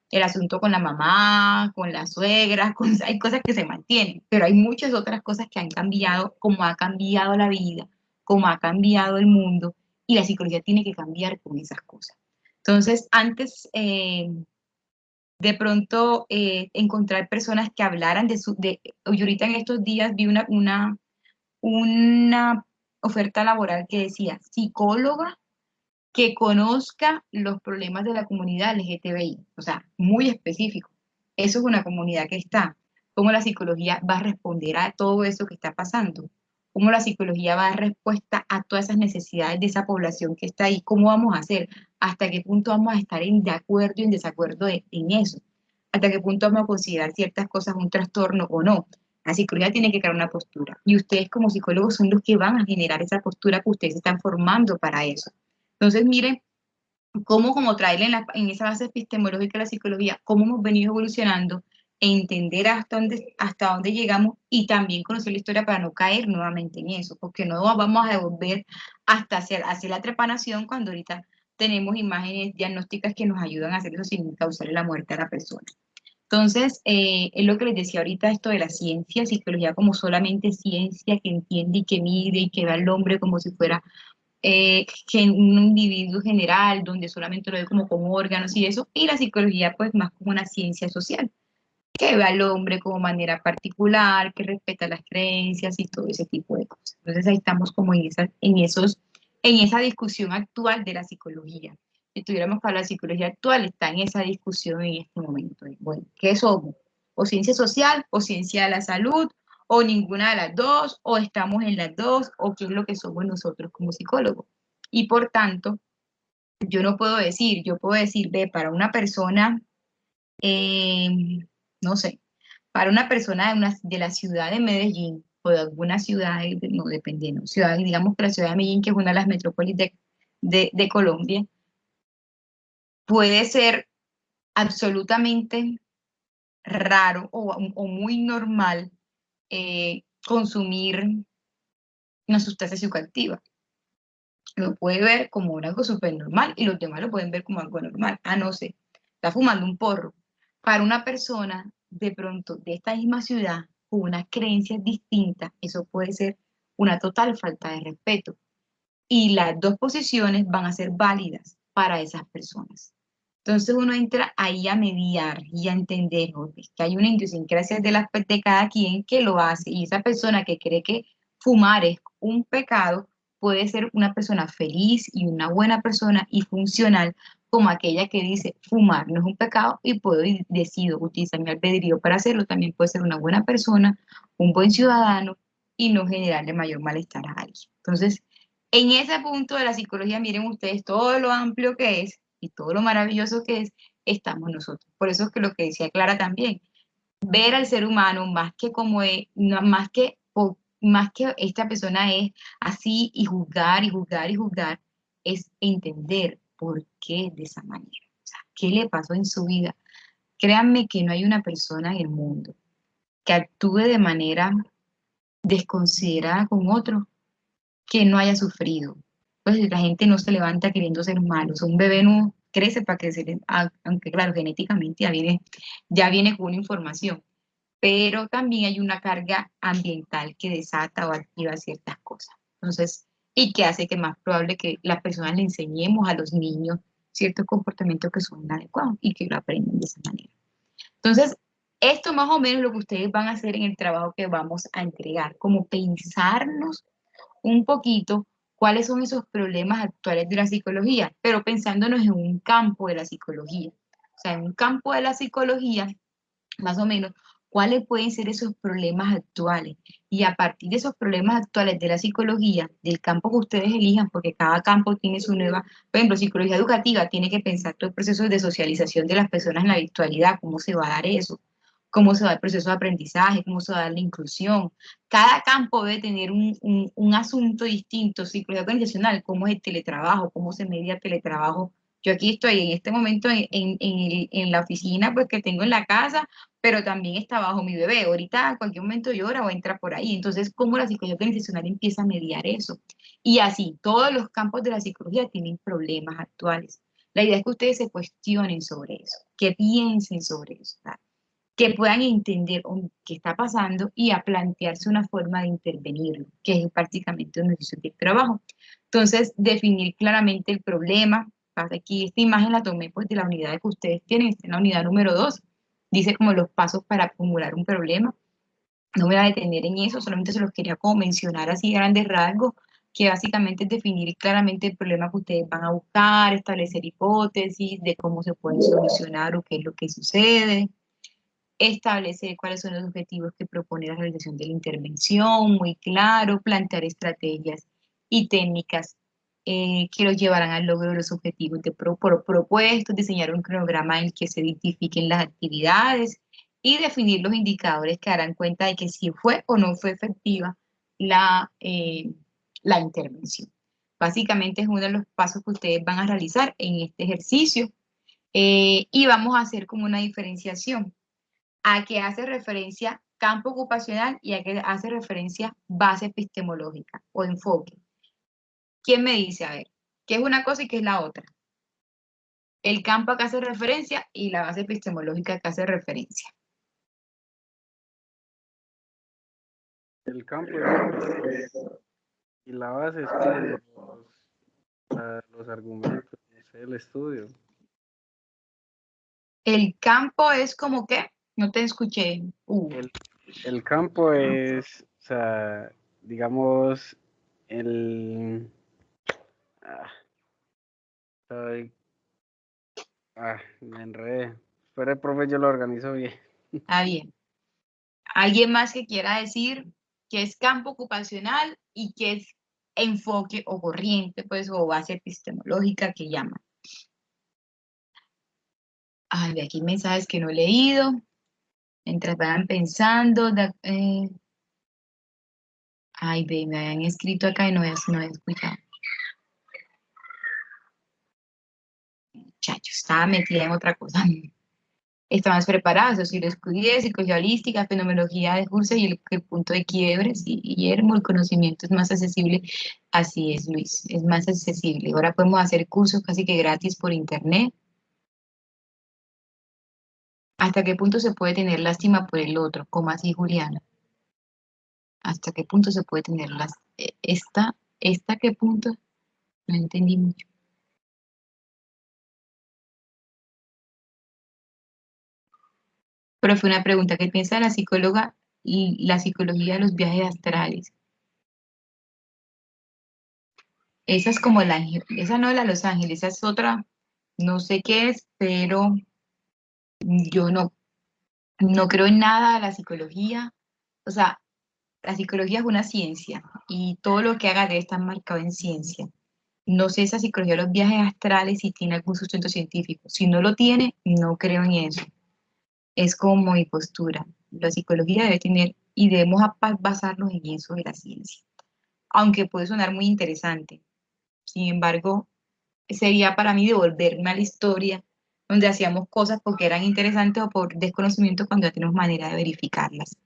el asunto con la mamá, con la suegra, hay cosas que se mantienen, pero hay muchas otras cosas que han cambiado, como ha cambiado la vida, como ha cambiado el mundo, y la psicología tiene que cambiar con esas cosas. Entonces, antes de pronto encontrar personas que hablaran yo ahorita en estos días vi una oferta laboral que decía psicóloga que conozca los problemas de la comunidad LGTBI, o sea, muy específico. Eso es una comunidad que está. ¿Cómo la psicología va a responder a todo eso que está pasando? ¿Cómo la psicología va a dar respuesta a todas esas necesidades de esa población que está ahí? ¿Cómo vamos a hacer? ¿Hasta qué punto vamos a estar de acuerdo y en desacuerdo en eso? ¿Hasta qué punto vamos a considerar ciertas cosas un trastorno o no? La psicología tiene que crear una postura y ustedes como psicólogos son los que van a generar esa postura que ustedes están formando para eso. Entonces, miren cómo como traerle en esa base epistemológica de la psicología, cómo hemos venido evolucionando, entender hasta dónde llegamos y también conocer la historia para no caer nuevamente en eso, porque no vamos a devolver hasta hacer la trepanación cuando ahorita tenemos imágenes diagnósticas que nos ayudan a hacer eso sin causarle la muerte a la persona. Entonces, es lo que les decía ahorita, esto de la ciencia, psicología como solamente ciencia que entiende y que mide y que ve al hombre como si fuera un individuo general, donde solamente lo ve como órganos y eso, y la psicología pues más como una ciencia social, que ve al hombre como manera particular, que respeta las creencias y todo ese tipo de cosas. Entonces ahí estamos como en esa discusión actual de la psicología. Si tuviéramos que hablar de psicología actual, está en esa discusión en este momento. Bueno, ¿qué somos? ¿O ciencia social, o ciencia de la salud, o ninguna de las dos, o estamos en las dos, o qué es lo que somos nosotros como psicólogos? Y por tanto, yo puedo decir, ve, para una persona, eh, no sé, para una persona de la ciudad de Medellín o de alguna ciudad, no dependiendo, ciudad, digamos que la ciudad de Medellín, que es una de las metrópolis de Colombia, puede ser absolutamente raro o muy normal consumir una sustancia psicoactiva. Lo puede ver como algo súper normal y los demás lo pueden ver como algo normal. Ah, no sé, está fumando un porro. Para una persona de pronto de esta misma ciudad con unas creencias distintas, eso puede ser una total falta de respeto. Y las dos posiciones van a ser válidas para esas personas. Entonces uno entra ahí a mediar y a entender que hay una idiosincrasia de cada quien que lo hace y esa persona que cree que fumar es un pecado puede ser una persona feliz y una buena persona y funcional como aquella que dice, fumar no es un pecado y decido utilizar mi albedrío para hacerlo, también puede ser una buena persona, un buen ciudadano y no generarle mayor malestar a alguien. Entonces, en ese punto de la psicología, miren ustedes todo lo amplio que es y todo lo maravilloso que es, estamos nosotros. Por eso es que lo que decía Clara también, ver al ser humano más que como es, más que esta persona es así y juzgar y juzgar y juzgar, es entender por qué de esa manera. O sea, qué le pasó en su vida. Créanme que no hay una persona en el mundo que actúe de manera desconsiderada con otro que no haya sufrido. Pues la gente no se levanta queriendo ser malo. O sea, un bebé no crece para crecer, aunque claro, genéticamente ya viene con una información, pero también hay una carga ambiental que desata o activa ciertas cosas. Entonces, y que hace que más probable que las personas le enseñemos a los niños ciertos comportamientos que son inadecuados y que lo aprenden de esa manera. Entonces, esto más o menos es lo que ustedes van a hacer en el trabajo que vamos a entregar, como pensarnos un poquito cuáles son esos problemas actuales de la psicología, pero pensándonos en un campo de la psicología. O sea, en un campo de la psicología, más o menos, cuáles pueden ser esos problemas actuales. Y a partir de esos problemas actuales de la psicología, del campo que ustedes elijan, porque cada campo tiene su nueva, por ejemplo, psicología educativa tiene que pensar todo el proceso de socialización de las personas en la virtualidad, cómo se va a dar eso, cómo se va el proceso de aprendizaje, cómo se va a dar la inclusión. Cada campo debe tener un asunto distinto, psicología organizacional, cómo es el teletrabajo, cómo se media el teletrabajo. Yo aquí estoy en este momento en la oficina pues que tengo en la casa, pero también está bajo mi bebé. Ahorita a cualquier momento llora o entra por ahí. Entonces, ¿cómo la psicología organizacional empieza a mediar eso? Y así, todos los campos de la psicología tienen problemas actuales. La idea es que ustedes se cuestionen sobre eso, que piensen sobre eso, ¿verdad? Que puedan entender qué está pasando y a plantearse una forma de intervenirlo, que es prácticamente un ejercicio de trabajo. Entonces, definir claramente el problema. Aquí esta imagen la tomé pues de la unidad que ustedes tienen, está en la unidad número 2. Dice como los pasos para acumular un problema. No me voy a detener en eso, solamente se los quería como mencionar así a grandes rasgos, que básicamente es definir claramente el problema que ustedes van a buscar, establecer hipótesis de cómo se puede solucionar o qué es lo que sucede, establecer cuáles son los objetivos que propone la realización de la intervención, muy claro, plantear estrategias y técnicas que los llevarán al logro de los objetivos propuestos, diseñar un cronograma en el que se identifiquen las actividades y definir los indicadores que darán cuenta de que si fue o no fue efectiva la intervención. Básicamente es uno de los pasos que ustedes van a realizar en este ejercicio y vamos a hacer como una diferenciación a qué hace referencia campo ocupacional y a qué hace referencia base epistemológica o enfoque. ¿Quién me dice? A ver, ¿qué es una cosa y qué es la otra? El campo a que hace referencia y la base epistemológica que hace referencia. El campo es y la base es como los argumentos, no sé, el estudio. El campo es como qué? No te escuché. El campo es, o sea, digamos, el... me enredé. Espera, profe, yo lo organizo bien. Ah, bien. ¿Alguien más que quiera decir qué es campo ocupacional y qué es enfoque o corriente, pues, o base epistemológica que llaman? Ay, de aquí mensajes que no he leído. Mientras vayan pensando. Ay, ve, me habían escrito acá y no he escuchado. Muchachos, estaba metida en otra cosa. Estamos preparados, sociología, psicología holística, fenomenología de curso y el punto de quiebre, sí, Guillermo, el conocimiento es más accesible. Así es, Luis, es más accesible. Ahora podemos hacer cursos casi que gratis por internet. ¿Hasta qué punto se puede tener lástima por el otro? ¿Cómo así, Juliana? ¿Hasta qué punto se puede tener esta qué punto? No entendí mucho. Pero fue una pregunta que piensa la psicóloga y la psicología de los viajes astrales. Esa es como esa no es la de Los Ángeles, esa es otra, No sé qué es, pero yo no creo en nada de la psicología. O sea, la psicología es una ciencia y todo lo que haga debe estar marcado en ciencia. No sé esa psicología de los viajes astrales si tiene algún sustento científico. Si no lo tiene, no creo en eso. Es como mi postura. La psicología debe tener y debemos basarnos en eso de la ciencia. Aunque puede sonar muy interesante. Sin embargo, sería para mí devolverme a la historia donde hacíamos cosas porque eran interesantes o por desconocimiento cuando ya tenemos manera de verificarlas.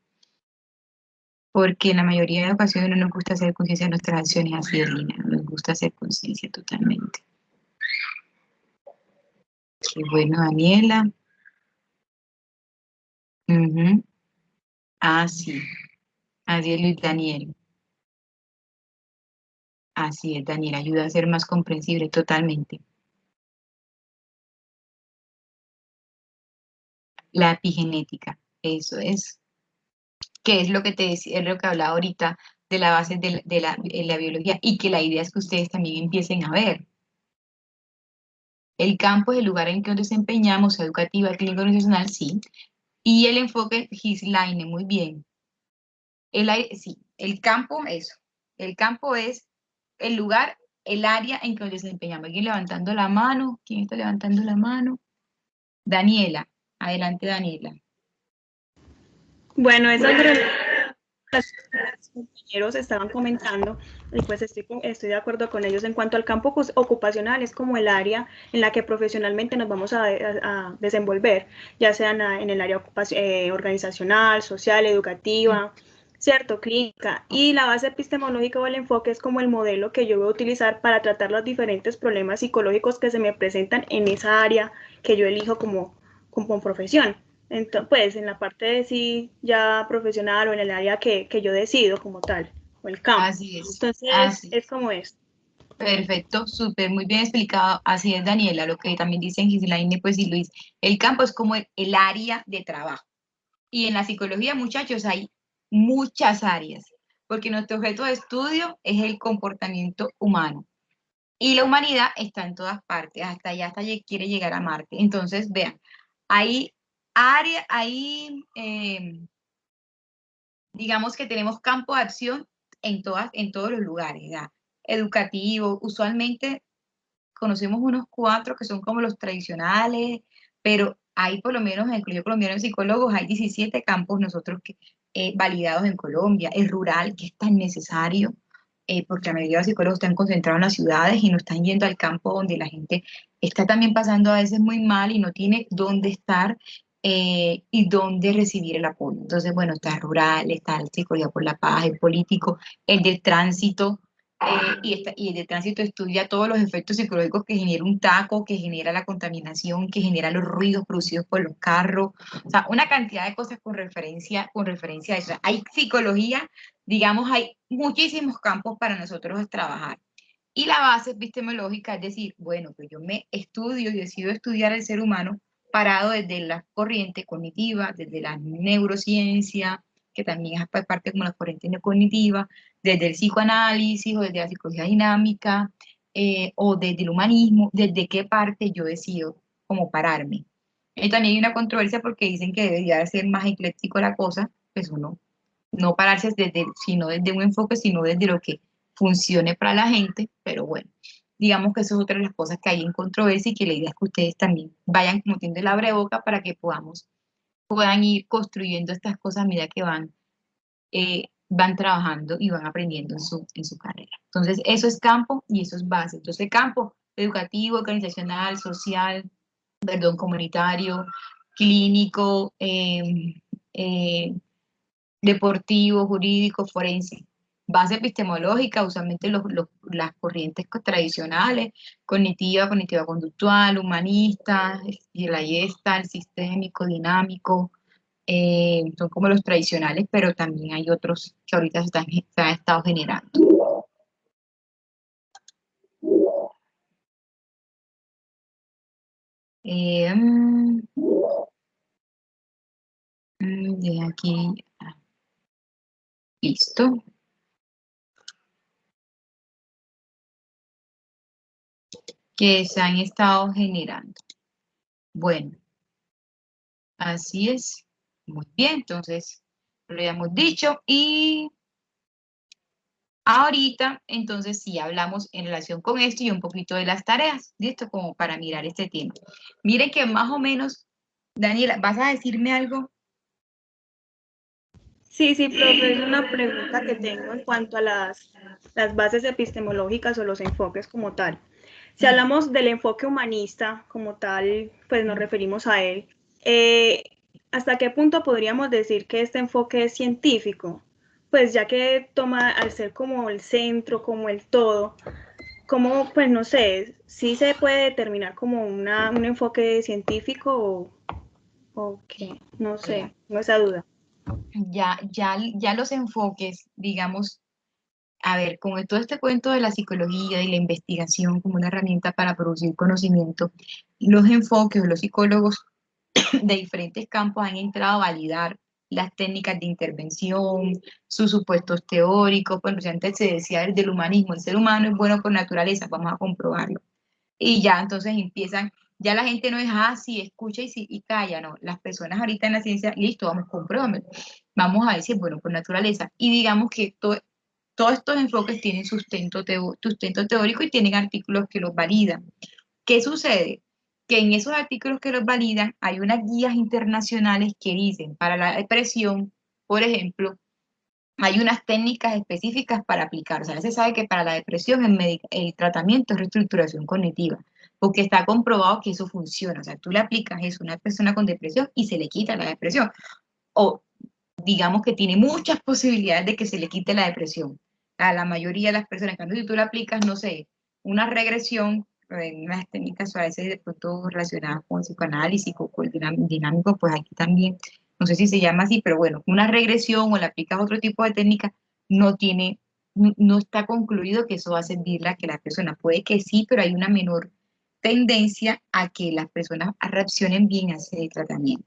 Porque en la mayoría de ocasiones no nos gusta hacer conciencia de nuestras acciones así de línea, nos gusta hacer conciencia totalmente. Qué bueno, Daniela. Ujú. Ah, sí. Así es, Luis Daniel. Así es, Daniel. Ayuda a ser más comprensible totalmente. La epigenética. Eso es. Que es lo que te decía, es lo que hablaba ahorita de la base de la biología y que la idea es que ustedes también empiecen a ver. El campo es el lugar en que nos desempeñamos, educativa, clínico, organizacional, sí. Y el enfoque Gisline, muy bien. Sí, el campo, eso. El campo es el lugar, el área en que nos desempeñamos. ¿Alguien levantando la mano? ¿Quién está levantando la mano? Daniela. Adelante, Daniela. Bueno, esas compañeros estaban comentando y pues estoy de acuerdo con ellos en cuanto al campo ocupacional, es como el área en la que profesionalmente nos vamos a desenvolver, ya sea en el área organizacional, social, educativa, cierto, clínica, y la base epistemológica o el enfoque es como el modelo que yo voy a utilizar para tratar los diferentes problemas psicológicos que se me presentan en esa área que yo elijo como profesión. Entonces, pues en la parte de sí ya profesional o en el área que yo decido como tal, o el campo. Así es. Entonces, es como es. Perfecto, súper, muy bien explicado. Así es, Daniela, lo que también dicen Gislaine, pues y Luis. El campo es como el área de trabajo. Y en la psicología, muchachos, hay muchas áreas, porque nuestro objeto de estudio es el comportamiento humano. Y la humanidad está en todas partes, hasta quiere llegar a Marte. Entonces, vean, hay área, digamos que tenemos campo de acción en todos los lugares, ¿verdad? Educativo, usualmente conocemos unos 4 que son como los tradicionales, pero hay por lo menos en el Colegio Colombiano de Psicólogos hay 17 campos nosotros validados en Colombia. El rural, que es tan necesario, porque la mayoría de los psicólogos están concentrados en las ciudades y no están yendo al campo donde la gente está también pasando a veces muy mal y no tiene dónde estar y dónde recibir el apoyo. Entonces, bueno, está el rural, está el Psicología por la Paz, el político, el de tránsito, y el de tránsito estudia todos los efectos psicológicos que genera un taco, que genera la contaminación, que genera los ruidos producidos por los carros, o sea, una cantidad de cosas con referencia a eso. Hay psicología, digamos, hay muchísimos campos para nosotros trabajar. Y la base epistemológica, es decir, bueno, pues yo me estudio y decido estudiar el ser humano parado desde la corriente cognitiva, desde la neurociencia, que también es parte como la corriente cognitiva, desde el psicoanálisis o desde la psicología dinámica o desde el humanismo, desde qué parte yo decido como pararme. Y también hay una controversia porque dicen que debería ser más ecléctico la cosa, pues uno no pararse sino desde un enfoque, sino desde lo que funcione para la gente, pero bueno, digamos que eso es otra de las cosas que hay en controversia y que la idea es que ustedes también vayan como tienen la boca para que puedan ir construyendo estas cosas a medida que van trabajando y van aprendiendo en su carrera. Entonces, eso es campo y eso es base. Entonces, campo educativo, organizacional, social, perdón, comunitario, clínico, deportivo, jurídico, forense. Base epistemológica, usualmente las corrientes tradicionales, cognitiva conductual, humanista, y la está, el sistémico, dinámico, son como los tradicionales, pero también hay otros que ahorita se han estado generando. De aquí, listo. que se han estado generando. Bueno, así es. Muy bien, entonces lo habíamos dicho y ahorita entonces sí hablamos en relación con esto y un poquito de las tareas, ¿listo? Como para mirar este tema. Miren que más o menos, Daniela, ¿vas a decirme algo? Sí, profe, es una pregunta que tengo en cuanto a las bases epistemológicas o los enfoques como tal. Si hablamos del enfoque humanista como tal, pues nos referimos a él. ¿Hasta qué punto podríamos decir que este enfoque es científico? Pues ya que toma al ser como el centro, como el todo, como, pues no sé, sí se puede determinar como un enfoque científico o qué, no sé, tengo esa duda. Ya los enfoques, digamos, a ver, con todo este cuento de la psicología y la investigación como una herramienta para producir conocimiento, los enfoques o los psicólogos de diferentes campos han entrado a validar las técnicas de intervención, sus supuestos teóricos. Bueno, si antes se decía del humanismo, el ser humano es bueno por naturaleza, vamos a comprobarlo. Y ya entonces empiezan, ya la gente no es así, escucha y calla, no. Las personas ahorita en la ciencia, listo, vamos, compruébame. Vamos a ver si es bueno por naturaleza. Y digamos que todos estos enfoques tienen sustento teórico y tienen artículos que los validan. ¿Qué sucede? Que en esos artículos que los validan hay unas guías internacionales que dicen, para la depresión, por ejemplo, hay unas técnicas específicas para aplicar. O sea, se sabe que para la depresión el tratamiento es reestructuración cognitiva, porque está comprobado que eso funciona. O sea, tú le aplicas eso a una persona con depresión y se le quita la depresión. O digamos que tiene muchas posibilidades de que se le quite la depresión a la mayoría de las personas. Cuando si tú le aplicas, no sé, una regresión, unas técnicas a veces de pronto relacionadas con el psicoanálisis o con el dinámico, pues aquí también, no sé si se llama así, pero bueno, una regresión o le aplicas otro tipo de técnica, no está concluido que eso va a servirle a que la persona, puede que sí, pero hay una menor tendencia a que las personas reaccionen bien a ese tratamiento.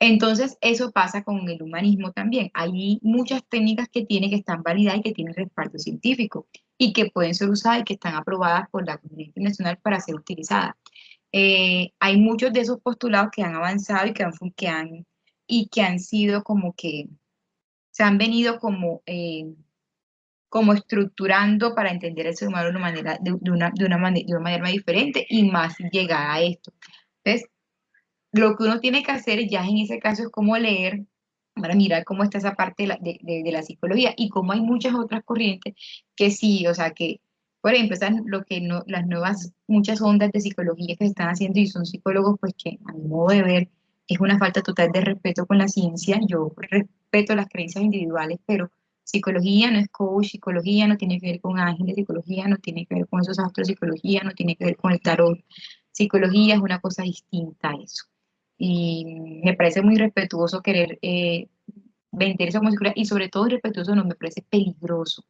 Entonces, eso pasa con el humanismo también. Hay muchas técnicas que tienen, que están validadas y que tienen respaldo científico y que pueden ser usadas y que están aprobadas por la comunidad internacional para ser utilizadas. Hay muchos de esos postulados que han avanzado y que han sido como que se han venido como estructurando para entender el ser humano de una manera, de una manera diferente y más llegar a esto. Entonces, lo que uno tiene que hacer ya en ese caso es como leer para mirar cómo está esa parte de la psicología y cómo hay muchas otras corrientes que sí, o sea, que, por ejemplo, lo que no, las nuevas, muchas ondas de psicología que se están haciendo y son psicólogos, pues que a mi modo de ver es una falta total de respeto con la ciencia. Yo respeto las creencias individuales, pero psicología no es coach, psicología no tiene que ver con ángeles, psicología no tiene que ver con esos astros, psicología no tiene que ver con el tarot. Psicología es una cosa distinta a eso y me parece muy respetuoso querer vender esa homosexualidad y sobre todo respetuoso no me parece peligroso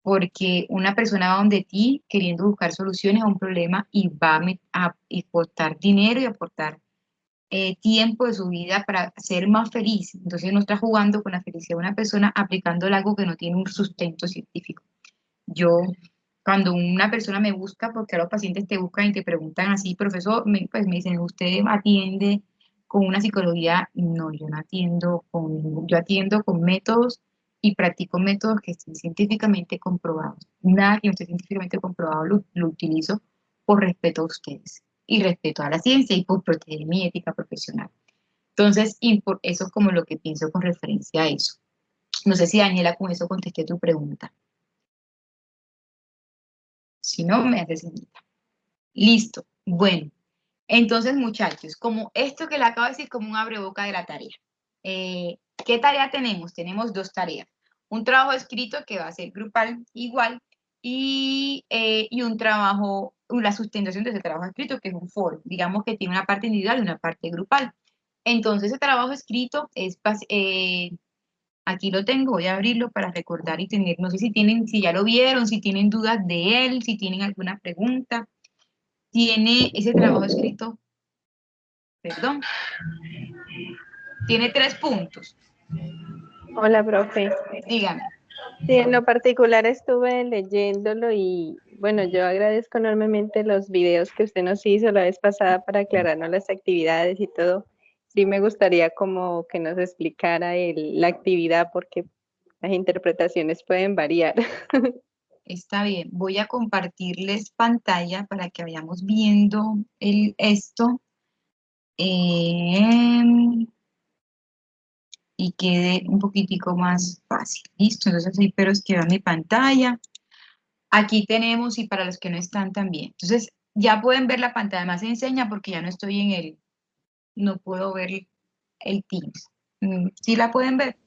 porque una persona va donde ti queriendo buscar soluciones a un problema y va a aportar dinero y aportar tiempo de su vida para ser más feliz. Entonces no está jugando con la felicidad de una persona aplicándole algo que no tiene un sustento científico. Yo, cuando una persona me busca, porque a los pacientes te buscan y te preguntan así, profesor, pues me dicen, ¿usted atiende con una psicología? No, yo no atiendo yo atiendo con métodos y practico métodos que estén científicamente comprobados. Nada que no esté científicamente comprobado lo utilizo por respeto a ustedes y respeto a la ciencia y por proteger mi ética profesional. Entonces, y por eso es como lo que pienso con referencia a eso. No sé si Daniela con eso contesté tu pregunta. Si no, me haces señita. Listo. Bueno, entonces, muchachos, como esto que le acabo de decir, como un abreboca de la tarea. ¿Qué tarea tenemos? Tenemos dos tareas. Un trabajo escrito que va a ser grupal igual y un trabajo, la sustentación de ese trabajo escrito que es un foro. Digamos que tiene una parte individual y una parte grupal. Entonces, ese trabajo escrito es aquí lo tengo, voy a abrirlo para recordar y tener, no sé si ya lo vieron, si tienen dudas de él, si tienen alguna pregunta. Tiene ese trabajo escrito, perdón, tiene 3 puntos. Hola, profe. Dígame. Sí, en lo particular estuve leyéndolo y Bueno, yo agradezco enormemente los videos que usted nos hizo la vez pasada para aclararnos las actividades y todo. Sí me gustaría como que nos explicara la actividad porque las interpretaciones pueden variar. Está bien, voy a compartirles pantalla para que vayamos viendo esto y quede un poquitico más fácil. Listo, entonces ahí espero que vean mi pantalla. Aquí tenemos, y para los que no están también. Entonces, ya pueden ver la pantalla, más se enseña porque ya no estoy no puedo ver el Teams. ¿Sí la pueden ver?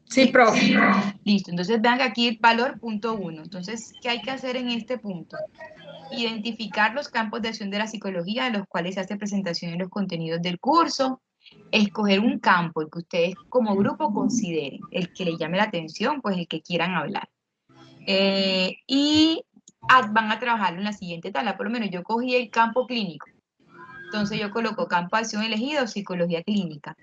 Sí, profe. Listo, entonces vean que aquí el valor punto 1. Entonces, ¿qué hay que hacer en este punto? Identificar los campos de acción de la psicología de los cuales se hace presentación en los contenidos del curso, escoger un campo, el que ustedes como grupo consideren, el que les llame la atención, pues el que quieran hablar. Y van a trabajar en la siguiente tabla, por lo menos yo cogí el campo clínico, entonces yo coloco campo de acción elegido, psicología clínica.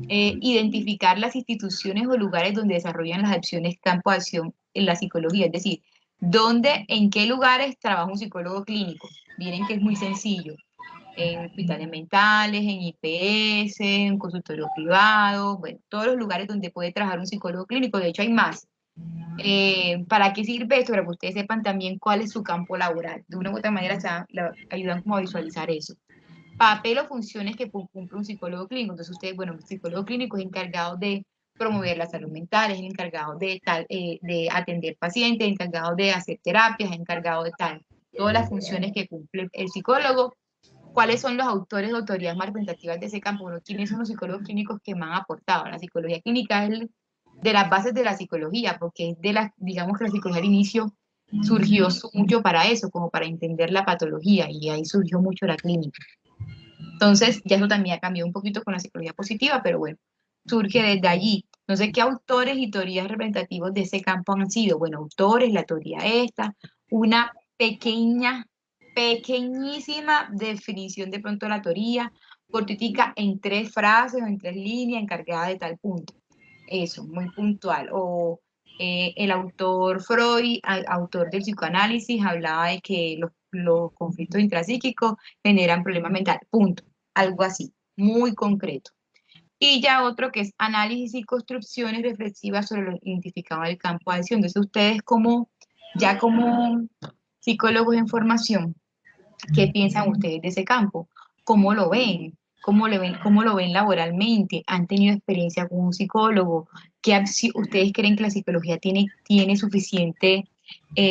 Identificar las instituciones o lugares donde desarrollan las acciones campo de acción en la psicología, es decir, en qué lugares trabaja un psicólogo clínico. Miren que es muy sencillo, en hospitales mentales, en IPS, en consultorio privado, bueno, todos los lugares donde puede trabajar un psicólogo clínico, de hecho hay más. ¿Para qué sirve esto? Para que ustedes sepan también cuál es su campo laboral. De una u otra manera ayudan como a visualizar eso. Papel o funciones que cumple un psicólogo clínico. Entonces ustedes, bueno, un psicólogo clínico es encargado de promover la salud mental, es el encargado de atender pacientes, es encargado de hacer terapias, es encargado de todas las funciones que cumple el psicólogo. ¿Cuáles son los autores de autoridades más representativas de ese campo? Bueno, ¿quiénes son los psicólogos clínicos que me han aportado? La psicología clínica es de las bases de la psicología, porque es digamos que la psicología al inicio surgió mucho para eso, como para entender la patología, y ahí surgió mucho la clínica. Entonces, ya eso también ha cambiado un poquito con la psicología positiva, pero bueno, surge desde allí. No sé qué autores y teorías representativos de ese campo han sido. Bueno, autores, la teoría esta, una pequeñísima definición de pronto de la teoría, cortitica en 3 frases o en 3 líneas, encargada de tal punto. Eso, muy puntual. O el autor Freud, autor del psicoanálisis, hablaba de que los conflictos intrapsíquicos generan problemas mentales, punto. Algo así, muy concreto. Y ya otro que es análisis y construcciones reflexivas sobre lo identificado en el campo de acción. Entonces ustedes como psicólogos en formación, ¿qué piensan ustedes de ese campo? ¿Cómo lo ven? ¿Cómo lo ven laboralmente? ¿Han tenido experiencia con un psicólogo? Si ustedes creen que la psicología tiene suficiente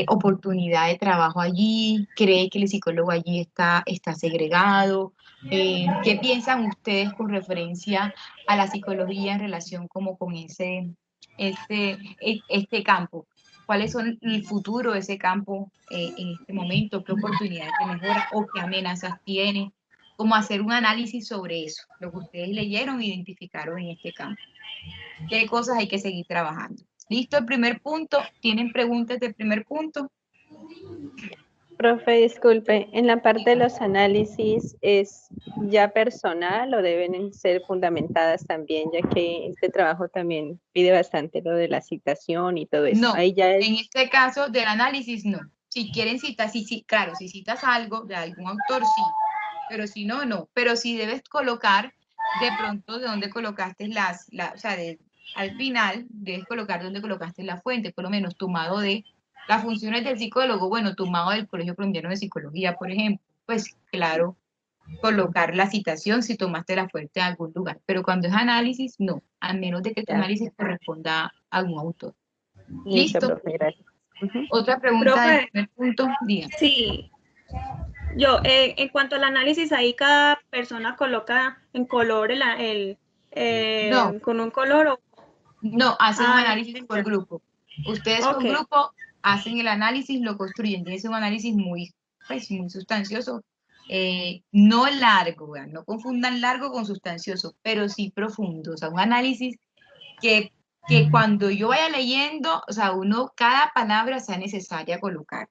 oportunidad de trabajo allí? ¿Cree que el psicólogo allí está segregado? ¿Qué piensan ustedes con referencia a la psicología en relación como con este campo? ¿Cuáles son el futuro de ese campo en este momento? ¿Qué oportunidades de mejora o qué amenazas tiene? Cómo hacer un análisis sobre eso, lo que ustedes leyeron e identificaron en este campo. ¿Qué cosas hay que seguir trabajando? ¿Listo el primer punto? ¿Tienen preguntas del primer punto? Profe, disculpe, en la parte de los análisis, ¿es ya personal o deben ser fundamentadas también, ya que este trabajo también pide bastante lo de la citación y todo eso? No, Ahí ya en este caso del análisis no. Si quieren citar, sí, claro, si citas algo de algún autor, sí, pero si no, no. Pero si debes colocar de pronto de dónde colocaste o sea, al final debes colocar dónde colocaste la fuente, por lo menos tomado de las funciones del psicólogo, bueno, tomado del Colegio Colombiano de Psicología, por ejemplo, pues claro, colocar la citación si tomaste la fuente de algún lugar, pero cuando es análisis, no, a menos de que tu análisis corresponda a algún autor. Listo, ¿Listo? profe, gracias. Otra pregunta Profe, del primer punto, diga. sí, yo, en cuanto al análisis, ahí cada persona coloca en color No, con un color o... no, hacen un análisis por entiendo. grupo. Ustedes Ok. por grupo hacen el análisis, lo construyen. Tiene que ser un análisis pues, muy sustancioso. No largo, vean, no confundan largo con sustancioso, pero sí profundo. O sea, un análisis que cuando yo vaya leyendo, o sea, cada palabra sea necesaria colocar.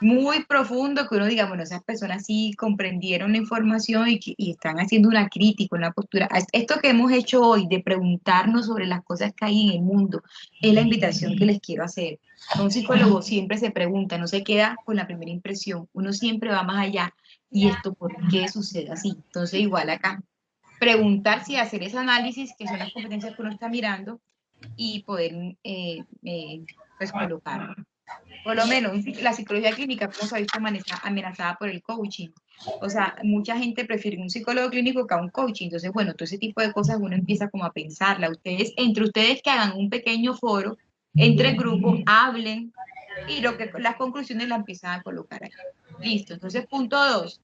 muy profundo que uno diga, bueno, esas personas sí comprendieron la información y están haciendo una crítica, una postura. Esto que hemos hecho hoy de preguntarnos sobre las cosas que hay en el mundo es la invitación que les quiero hacer. Un psicólogo siempre se pregunta, no se queda con la primera impresión, uno siempre va más allá. ¿Y esto por qué sucede así? Entonces, igual acá, preguntarse y hacer ese análisis, que son las competencias que uno está mirando, y poder pues colocar. Por lo menos la psicología clínica, como se ha visto amenazada por el coaching. O sea, mucha gente prefiere un psicólogo clínico que a un coaching. Entonces, bueno, todo ese tipo de cosas uno empieza como a pensarla. Entre ustedes que hagan un pequeño foro, entre grupos, hablen y las conclusiones las empiezan a colocar ahí. Listo. Entonces, punto 2.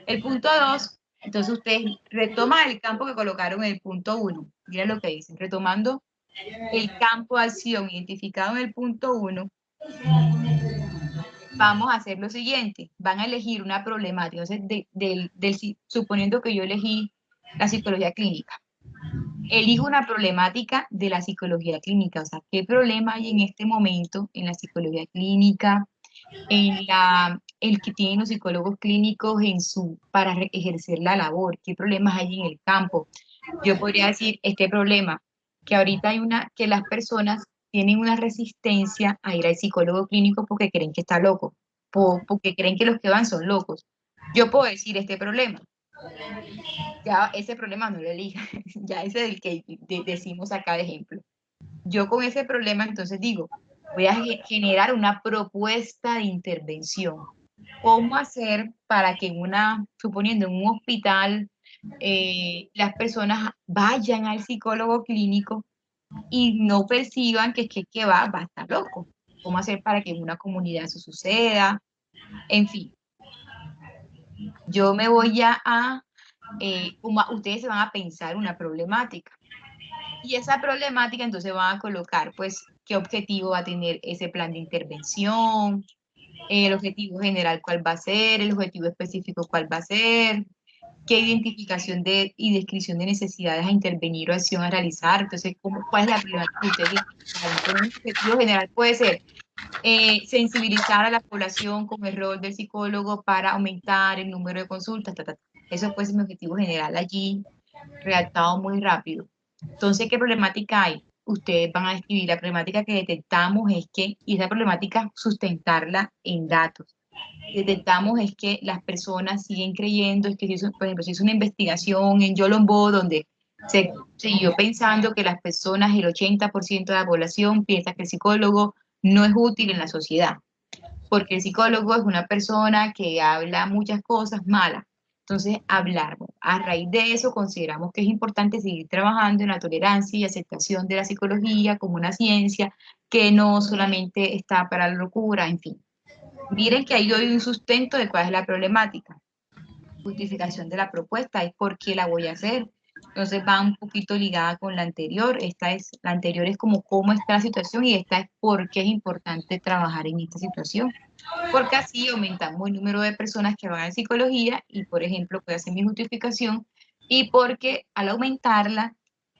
El punto 2, entonces ustedes retoman el campo que colocaron en el punto 1. Miren lo que dicen. Retomando el campo de acción identificado en el punto 1, vamos a hacer lo siguiente, van a elegir una problemática, entonces suponiendo que yo elegí la psicología clínica, elijo una problemática de la psicología clínica, o sea, ¿qué problema hay en este momento en la psicología clínica, el que tienen los psicólogos clínicos para ejercer la labor? ¿Qué problemas hay en el campo? Yo podría decir, este problema, que ahorita que las personas tienen una resistencia a ir al psicólogo clínico porque creen que está loco, porque creen que los que van son locos. Yo puedo decir este problema. Ya ese problema no lo elija, ya ese es el que decimos acá de ejemplo. Yo con ese problema entonces digo, voy a generar una propuesta de intervención. ¿Cómo hacer para que suponiendo en un hospital, las personas vayan al psicólogo clínico y no perciban que va a estar loco? ¿Cómo hacer para que en una comunidad eso suceda? En fin, yo me voy ya ustedes se van a pensar una problemática. Y esa problemática entonces van a colocar, pues, qué objetivo va a tener ese plan de intervención, el objetivo general cuál va a ser, el objetivo específico cuál va a ser, qué identificación y descripción de necesidades a intervenir o acción a realizar. Entonces, ¿cuál es la problemática que ustedes identifican? Un objetivo general puede ser sensibilizar a la población con el rol del psicólogo para aumentar el número de consultas. Eso puede ser mi objetivo general allí, redactado muy rápido. Entonces, ¿qué problemática hay? Ustedes van a describir la problemática que detectamos y esa problemática sustentarla en datos. Detectamos es que las personas siguen creyendo, es que por ejemplo, si es una investigación en Yolombo donde se siguió pensando que las personas, el 80% de la población piensa que el psicólogo no es útil en la sociedad, porque el psicólogo es una persona que habla muchas cosas malas. Entonces, hablar. A raíz de eso, consideramos que es importante seguir trabajando en la tolerancia y aceptación de la psicología como una ciencia que no solamente está para la locura, en fin. Miren que ahí doy un sustento de cuál es la problemática. Justificación de la propuesta es por qué la voy a hacer. Entonces va un poquito ligada con la anterior. La anterior es como cómo está la situación y esta es por qué es importante trabajar en esta situación. Porque así aumentamos el número de personas que van a psicología y, por ejemplo, puedo hacer mi justificación y porque al aumentarla,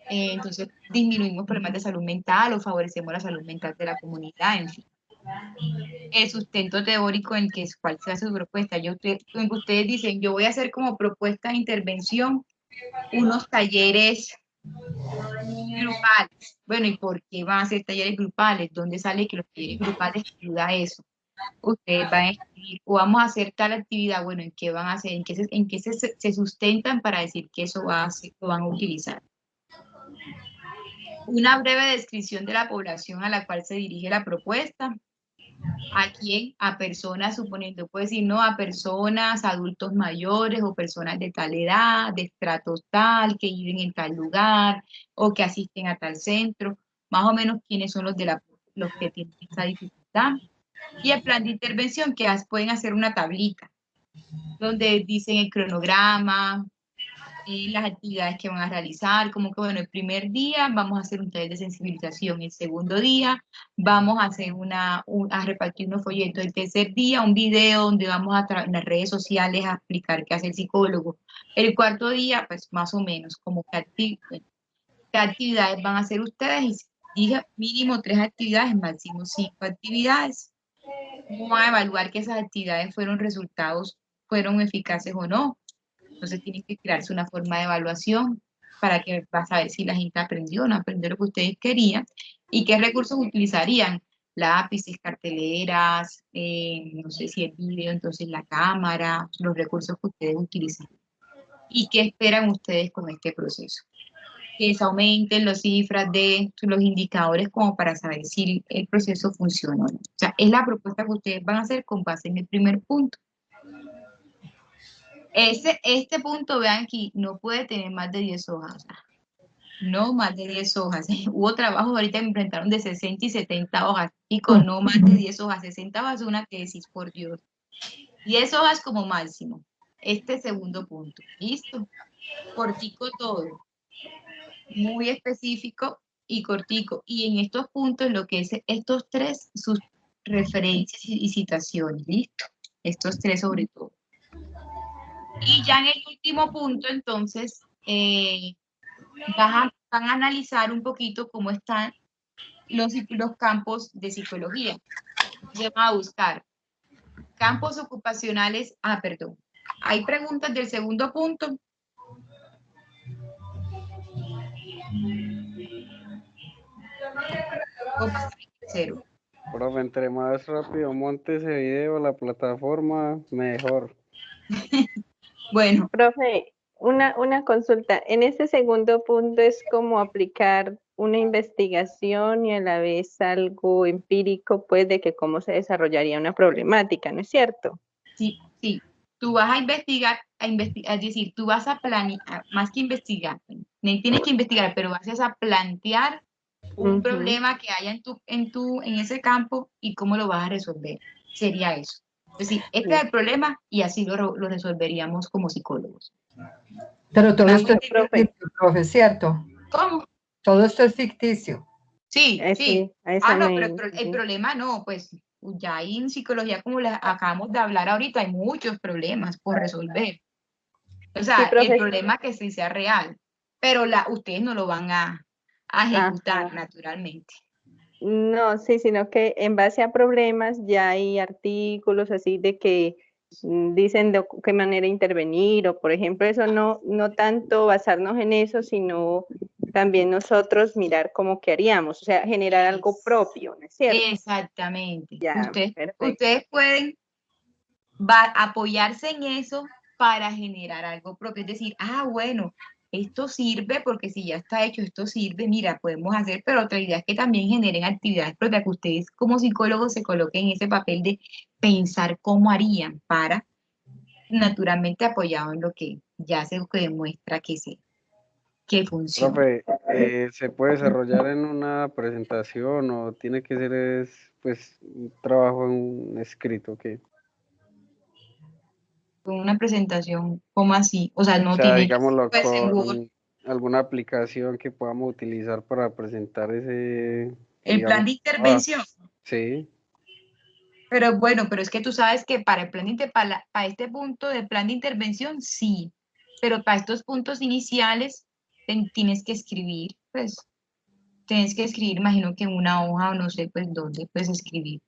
entonces disminuimos problemas de salud mental o favorecemos la salud mental de la comunidad, en fin. El sustento teórico en cuál se hace su propuesta. Ustedes dicen, yo voy a hacer como propuesta de intervención unos talleres grupales. Bueno, ¿y por qué van a hacer talleres grupales? ¿Dónde sale que los talleres grupales ayuda a eso? Ustedes van a escribir, o vamos a hacer tal actividad, bueno, ¿en qué van a hacer? ¿En qué se sustentan para decir que eso lo van a utilizar? Una breve descripción de la población a la cual se dirige la propuesta. ¿A quién? A personas, suponiendo, puede decir, no, a personas, adultos mayores o personas de tal edad, de estrato tal, que viven en tal lugar o que asisten a tal centro, más o menos quiénes son los que tienen esa dificultad. Y el plan de intervención, que pueden hacer una tablita, donde dicen el cronograma, las actividades que van a realizar, como que bueno, el primer día vamos a hacer un taller de sensibilización, el segundo día vamos a hacer a repartir unos folletos, el tercer día un video donde vamos en las redes sociales a explicar qué hace el psicólogo, el cuarto día pues más o menos como qué actividades van a hacer ustedes, y dije mínimo 3 actividades, máximo 5 actividades. ¿Cómo va a evaluar que esas actividades fueron eficaces o no? Entonces tiene que crearse una forma de evaluación para que va a saber si la gente aprendió o no aprendió lo que ustedes querían y qué recursos utilizarían. Lápices, carteleras, no sé si el video, entonces la cámara, los recursos que ustedes utilizan. ¿Y qué esperan ustedes con este proceso? Que se aumenten las cifras de los indicadores como para saber si el proceso funciona o no. O sea, es la propuesta que ustedes van a hacer con base en el primer punto. Este punto, vean aquí, no puede tener más de 10 hojas. O sea, no más de 10 hojas. Hubo trabajos ahorita que me enfrentaron de 60 y 70 hojas y con no más de 10 hojas. 60 hojas es una tesis, por Dios. 10 hojas como máximo. Este segundo punto. ¿Listo? Cortico todo. Muy específico y cortico. Y en estos puntos, lo que es estos tres, sus referencias y citaciones. ¿Listo? Estos tres sobre todo. Y ya en el último punto, entonces, van a analizar un poquito cómo están los campos de psicología. Se van a buscar campos ocupacionales. Perdón. ¿Hay preguntas del segundo punto? ¿O pasar al tercero? Profe, entre más rápido monte ese video, la plataforma, mejor. Bueno. Profe, una consulta. En este segundo punto es como aplicar una investigación y a la vez algo empírico, pues, de que cómo se desarrollaría una problemática, ¿no es cierto? Sí, sí. Tú vas a investigar, es decir, tú vas a planear, más que investigar, tienes que investigar, pero vas a plantear un problema que haya en ese campo y cómo lo vas a resolver. Sería eso. Es decir, este es el problema y así lo resolveríamos como psicólogos. Pero todo esto es ficticio, profe, ¿cierto? ¿Cómo? Todo esto es ficticio. Sí, sí. No, pero el problema no, pues ya hay en psicología, como les acabamos de hablar ahorita, hay muchos problemas por resolver. O sea, sí, profe, el problema es que sí sea real, pero ustedes no lo van a ejecutar naturalmente. No, sí, sino que en base a problemas ya hay artículos así de que dicen de qué manera intervenir, o por ejemplo, eso no tanto basarnos en eso, sino también nosotros mirar cómo que haríamos, o sea, generar algo propio, ¿no es cierto? Exactamente. Ya, Ustedes pueden apoyarse en eso para generar algo propio. Es decir, bueno, esto sirve porque si ya está hecho, esto sirve, mira, podemos hacer, pero otra idea es que también generen actividades propias, que ustedes como psicólogos se coloquen en ese papel de pensar cómo harían para, naturalmente apoyado en lo que ya se demuestra que funciona. Profe, ¿se puede desarrollar en una presentación o tiene que ser pues un trabajo en escrito? ¿Qué? Con una presentación, ¿cómo así? O sea, no O sea, tiene digámoslo pues, en Word. con alguna aplicación que podamos utilizar para presentar ese, El plan de intervención. Sí. Pero bueno, pero es que tú sabes que para el para este punto del plan de intervención, sí. Pero para estos puntos iniciales tienes que escribir, pues, tienes que escribir, imagino que en una hoja o no sé, pues, dónde puedes escribir.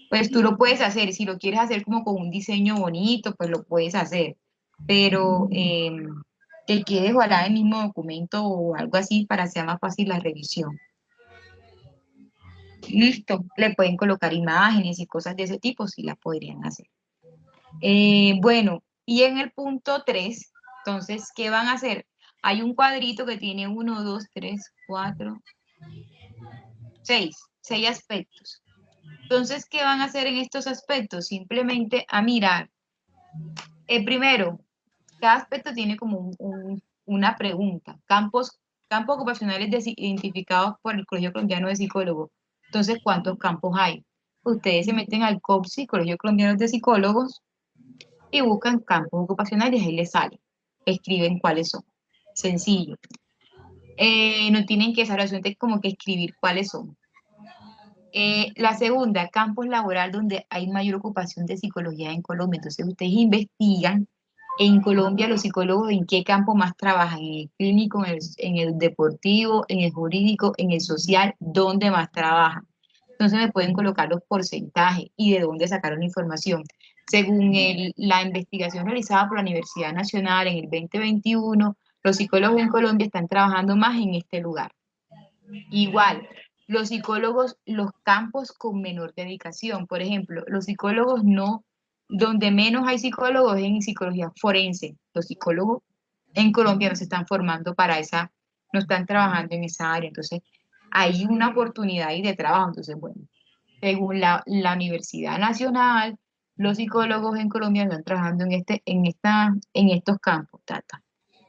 Pues tú lo puedes hacer, si lo quieres hacer como con un diseño bonito, pues lo puedes hacer. Pero te quede ojalá el mismo documento o algo así para que sea más fácil la revisión. Listo, le pueden colocar imágenes y cosas de ese tipo, sí las podrían hacer. Bueno, y en el punto 3, entonces, ¿qué van a hacer? Hay un cuadrito que tiene 1, 2, 3, 4, 6 aspectos. Entonces, ¿qué van a hacer en estos aspectos? Simplemente a mirar. Primero, cada aspecto tiene como una pregunta. Campos ocupacionales identificados por el Colegio Colombiano de Psicólogos. Entonces, ¿cuántos campos hay? Ustedes se meten al COPSI, Colegio Colombiano de Psicólogos, y buscan campos ocupacionales y ahí les sale. Escriben cuáles son. Sencillo. No tienen que saber solamente como que escribir cuáles son. La segunda, campos laboral donde hay mayor ocupación de psicología en Colombia. Entonces ustedes investigan en Colombia los psicólogos en qué campo más trabajan, en el clínico, en el deportivo, en el jurídico, en el social, dónde más trabajan. Entonces me pueden colocar los porcentajes y de dónde sacaron la información. Según la investigación realizada por la Universidad Nacional en el 2021, los psicólogos en Colombia están trabajando más en este lugar. Igual, los psicólogos, los campos con menor dedicación, por ejemplo, los psicólogos no, donde menos hay psicólogos es en psicología forense. Los psicólogos en Colombia no se están formando para esa, no están trabajando en esa área. Entonces, hay una oportunidad ahí de trabajo. Entonces, bueno, según la Universidad Nacional, los psicólogos en Colombia están trabajando en estos campos,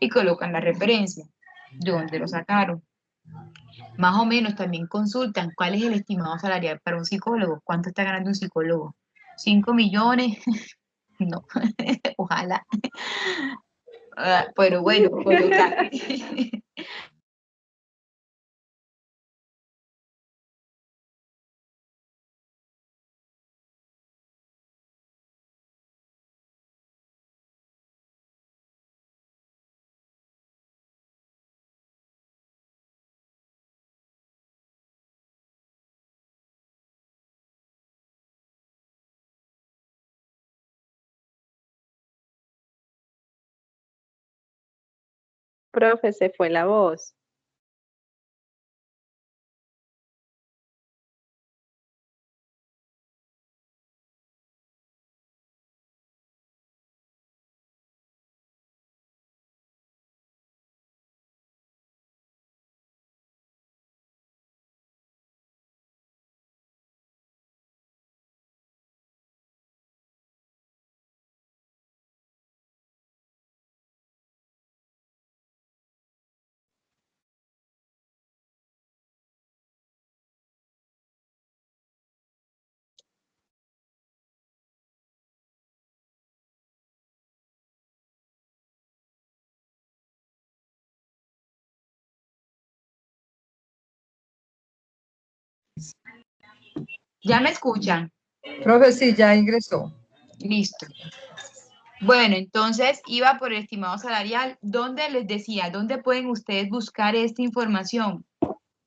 y colocan la referencia, de dónde lo sacaron. Más o menos también consultan cuál es el estimado salarial para un psicólogo, cuánto está ganando un psicólogo. 5 millones, no, ojalá. Pero bueno, colocar. Profe, se fue la voz. ¿Ya me escuchan? Profe, sí, ya ingresó. Listo. Bueno, entonces iba por el estimado salarial, donde les decía, ¿dónde pueden ustedes buscar esta información?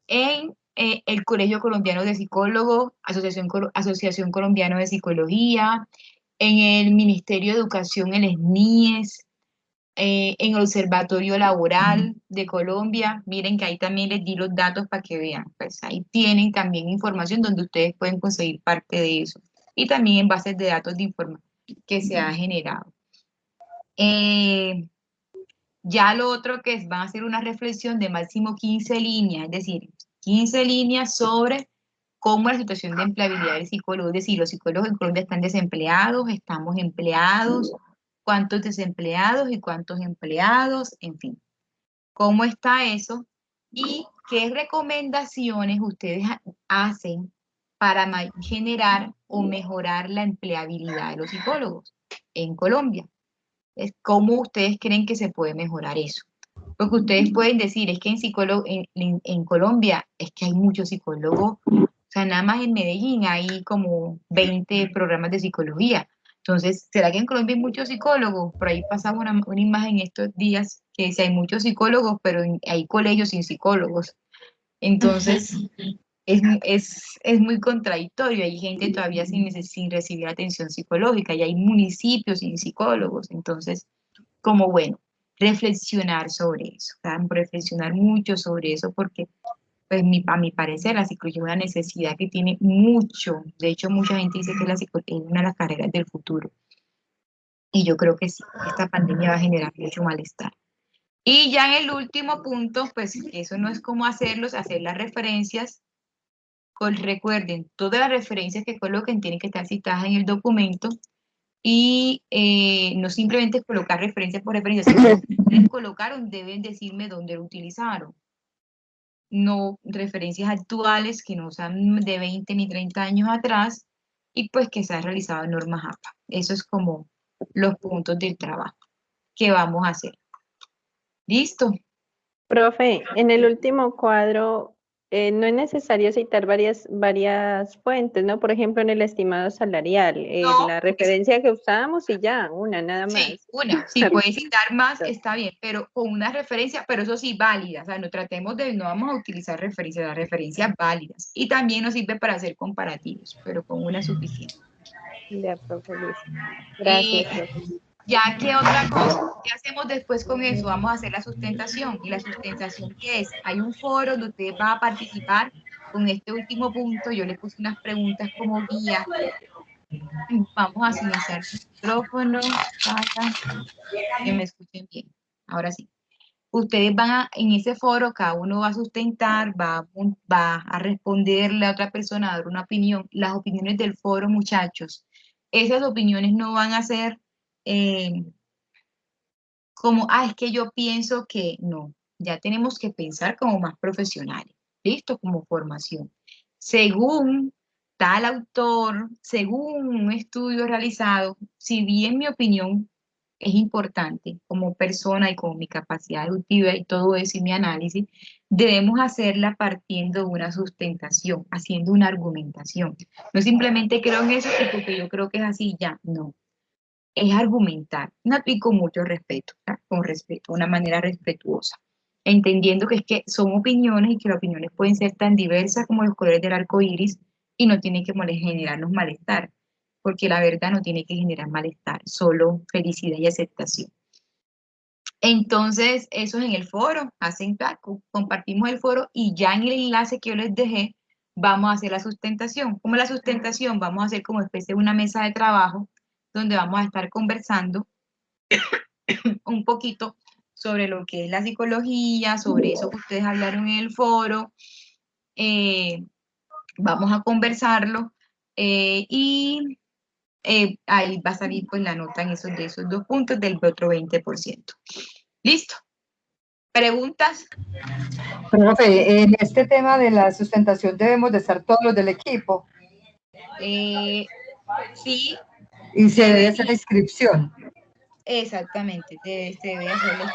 En el Colegio Colombiano de Psicólogos, Asociación Colombiana de Psicología, en el Ministerio de Educación, el SNIES, en el Observatorio Laboral de Colombia. Miren que ahí también les di los datos para que vean. Pues ahí tienen también información donde ustedes pueden conseguir parte de eso. Y también en bases de datos de información que se ha generado. Ya lo otro que es, van a hacer una reflexión de máximo 15 líneas, es decir, 15 líneas sobre cómo la situación de empleabilidad del psicólogo, es decir, los psicólogos en Colombia están desempleados, estamos empleados, cuántos desempleados y cuántos empleados, en fin, cómo está eso y qué recomendaciones ustedes hacen para generar o mejorar la empleabilidad de los psicólogos en Colombia. ¿Cómo ustedes creen que se puede mejorar eso? Porque ustedes pueden decir, es que en Colombia es que hay muchos psicólogos, o sea, nada más en Medellín hay como 20 programas de psicología. Entonces, ¿será que en Colombia hay muchos psicólogos? Por ahí pasaba una imagen estos días que dice, hay muchos psicólogos, pero hay colegios sin psicólogos. Entonces, es muy contradictorio. Hay gente todavía sin recibir atención psicológica y hay municipios sin psicólogos. Entonces, como bueno, reflexionar sobre eso, reflexionar mucho sobre eso porque, pues, a mi parecer, la psicología es una necesidad que tiene mucho. De hecho, mucha gente dice que la psicología es una de las carreras del futuro. Y yo creo que sí, esta pandemia va a generar mucho malestar. Y ya en el último punto, pues eso no es cómo hacerlos, hacer las referencias. Recuerden, todas las referencias que coloquen tienen que estar citadas en el documento y no simplemente colocar referencia por referencia, si ustedes colocaron, deben decirme dónde lo utilizaron. No referencias actuales que no sean de 20 ni 30 años atrás y pues que se ha realizado en normas APA. Eso es como los puntos del trabajo que vamos a hacer. ¿Listo? Profe, en el último cuadro No es necesario citar varias fuentes, ¿no? Por ejemplo, en el estimado salarial, No, la referencia que usábamos y ya, una, nada sí, más. una. Si puedes citar más, está bien, pero con una referencia, pero eso sí, válida. O sea, no tratemos de, no vamos a utilizar referencias, las referencias válidas. Y también nos sirve para hacer comparativos, pero con una es suficiente. Ya, profe, listo. Eh, Gracias, profe. Ya que otra cosa, ¿qué hacemos después con eso? Vamos a hacer la sustentación. ¿Y la sustentación qué es? Hay un foro donde ustedes van a participar con este último punto. Yo les puse unas preguntas como guía. Vamos a silenciar el micrófono para que me escuchen bien. Ahora sí. Ustedes van a, en ese foro, cada uno va a sustentar, va a responderle a otra persona, a dar una opinión. Las opiniones del foro, muchachos, esas opiniones no van a ser como, es que yo pienso que no. Ya tenemos que pensar como más profesionales. ¿Listo? Como formación. Según tal autor, según un estudio realizado, si bien mi opinión es importante como persona y con mi capacidad deductiva y todo eso y mi análisis, debemos hacerla partiendo de una sustentación, haciendo una argumentación. No simplemente creo en eso y porque yo creo que es así, ya, no. Es argumentar, y con mucho respeto, ¿verdad? Con respeto, de una manera respetuosa, entendiendo que es que son opiniones y que las opiniones pueden ser tan diversas como los colores del arco iris y no tienen que generarnos malestar, porque la verdad no tiene que generar malestar, solo felicidad y aceptación. Entonces, eso es en el foro, hacen compartimos el foro y ya en el enlace que yo les dejé, vamos a hacer la sustentación. ¿Cómo la sustentación? Vamos a hacer como especie de una mesa de trabajo donde vamos a estar conversando un poquito sobre lo que es la psicología, sobre eso que ustedes hablaron en el foro. Vamos a conversarlo y ahí va a salir pues la nota en de esos 2 puntos del otro 20%. ¿Listo? ¿Preguntas? Profe, en este tema de la sustentación debemos de estar todos los del equipo Sí. y se debe hacer la inscripción. Exactamente, se debe hacer la inscripción.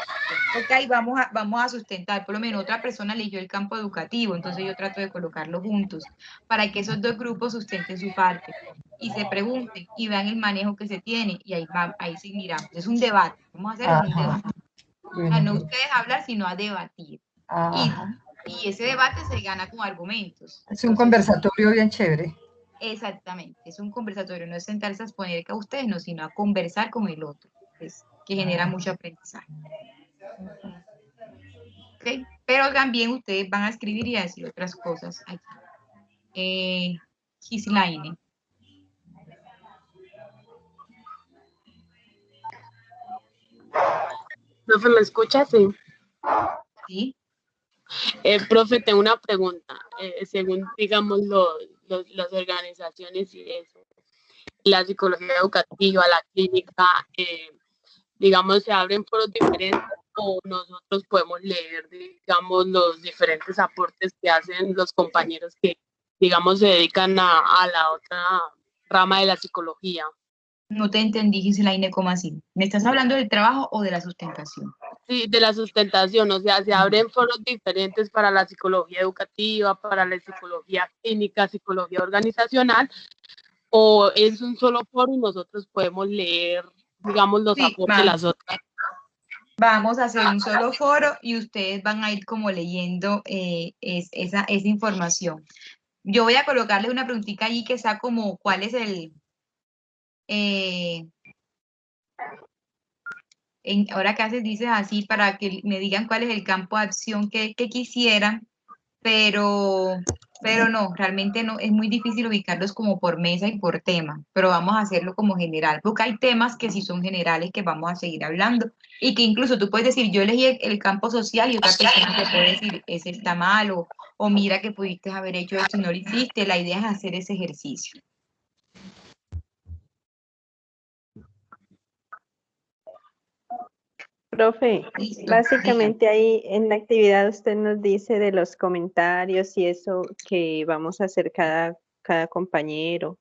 Porque ahí vamos a sustentar, por lo menos otra persona eligió el campo educativo, entonces yo trato de colocarlos juntos para que esos dos grupos sustenten su parte y se pregunten y vean el manejo que se tiene y ahí sí miramos. Es un debate, vamos a hacer un debate. Bueno, A no ustedes hablar, sino a debatir. Y ese debate se gana con argumentos. Es un conversatorio bien chévere. Exactamente, es un conversatorio, no es sentarse a exponer que a ustedes, no, sino a conversar con el otro, que genera mucho aprendizaje. ¿Okay? Pero también ustedes van a escribir y a decir otras cosas aquí. Gislaine. Profe, ¿me escucha? Sí. Sí. Profe, tengo una pregunta. Según, digamos, las organizaciones y eso, la psicología educativa, la clínica, digamos, se abren foros diferentes o nosotros podemos leer, digamos, los diferentes aportes que hacen los compañeros que, digamos, se dedican a la otra rama de la psicología. No te entendí, Gislaine, ¿cómo así? ¿Me estás hablando del trabajo o de la sustentación? Sí, de la sustentación, o sea, se abren foros diferentes para la psicología educativa, para la psicología clínica, psicología organizacional, o es un solo foro y nosotros podemos leer, digamos, los aportes de las otras. Vamos a hacer un solo foro y ustedes van a ir como leyendo esa información. Yo voy a colocarle una preguntita allí que sea como, ¿cuál es el... ahora que haces, dices así para que me digan cuál es el campo de acción que quisieran, pero no, realmente no, es muy difícil ubicarlos como por mesa y por tema, pero vamos a hacerlo como general, porque hay temas que sí son generales que vamos a seguir hablando y que incluso tú puedes decir, yo elegí el campo social y otra persona te puede decir, ese está mal o mira que pudiste haber hecho esto y no lo hiciste, la idea es hacer ese ejercicio. Profe, básicamente ahí en la actividad usted nos dice de los comentarios y eso que vamos a hacer cada compañero,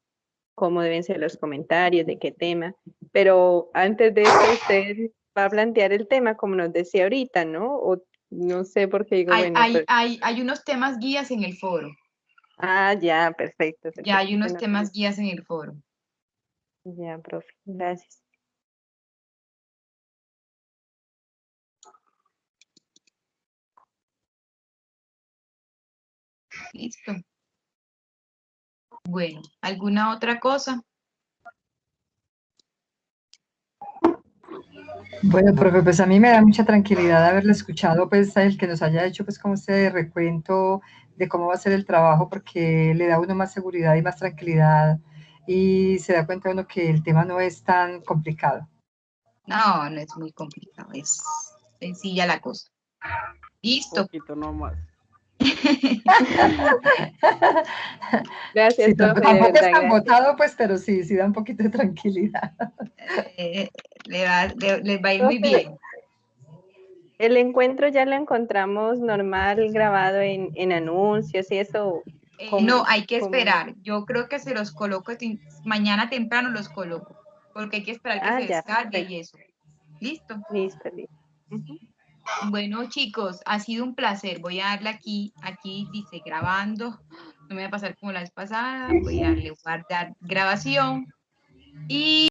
cómo deben ser los comentarios, de qué tema, pero antes de eso usted va a plantear el tema como nos decía ahorita, ¿no? O No sé por qué digo, Hay, bueno, hay, pero... hay, hay unos temas guías en el foro. Ah, ya, perfecto. Ya hay unos Bueno, temas guías en el foro. ya, profe, gracias. Listo. Bueno, ¿alguna otra cosa? Bueno, profe, pues a mí me da mucha tranquilidad haberle escuchado, pues, a el que nos haya hecho, pues, como este recuento de cómo va a ser el trabajo, porque le da a uno más seguridad y más tranquilidad, y se da cuenta uno que el tema no es tan complicado. No, no es muy complicado, es sencilla la cosa. Listo. Un poquito nomás. Gracias, Sí, profe, de tampoco es verdad, tan gracias. botado, pues, pero sí, sí da un poquito de tranquilidad. Les va a ir muy Profe, bien. el encuentro ya lo encontramos normal, grabado en anuncios y eso. No, hay que ¿Cómo? esperar. Yo creo que se los coloco, mañana temprano los coloco, porque hay que esperar que Ah, se ya, descargue perfecto. y eso. ¿Listo? Listo, listo. Ujú. Bueno, chicos, ha sido un placer. Voy a darle aquí dice grabando. No me voy a pasar como la vez pasada. Voy a darle guardar grabación. Y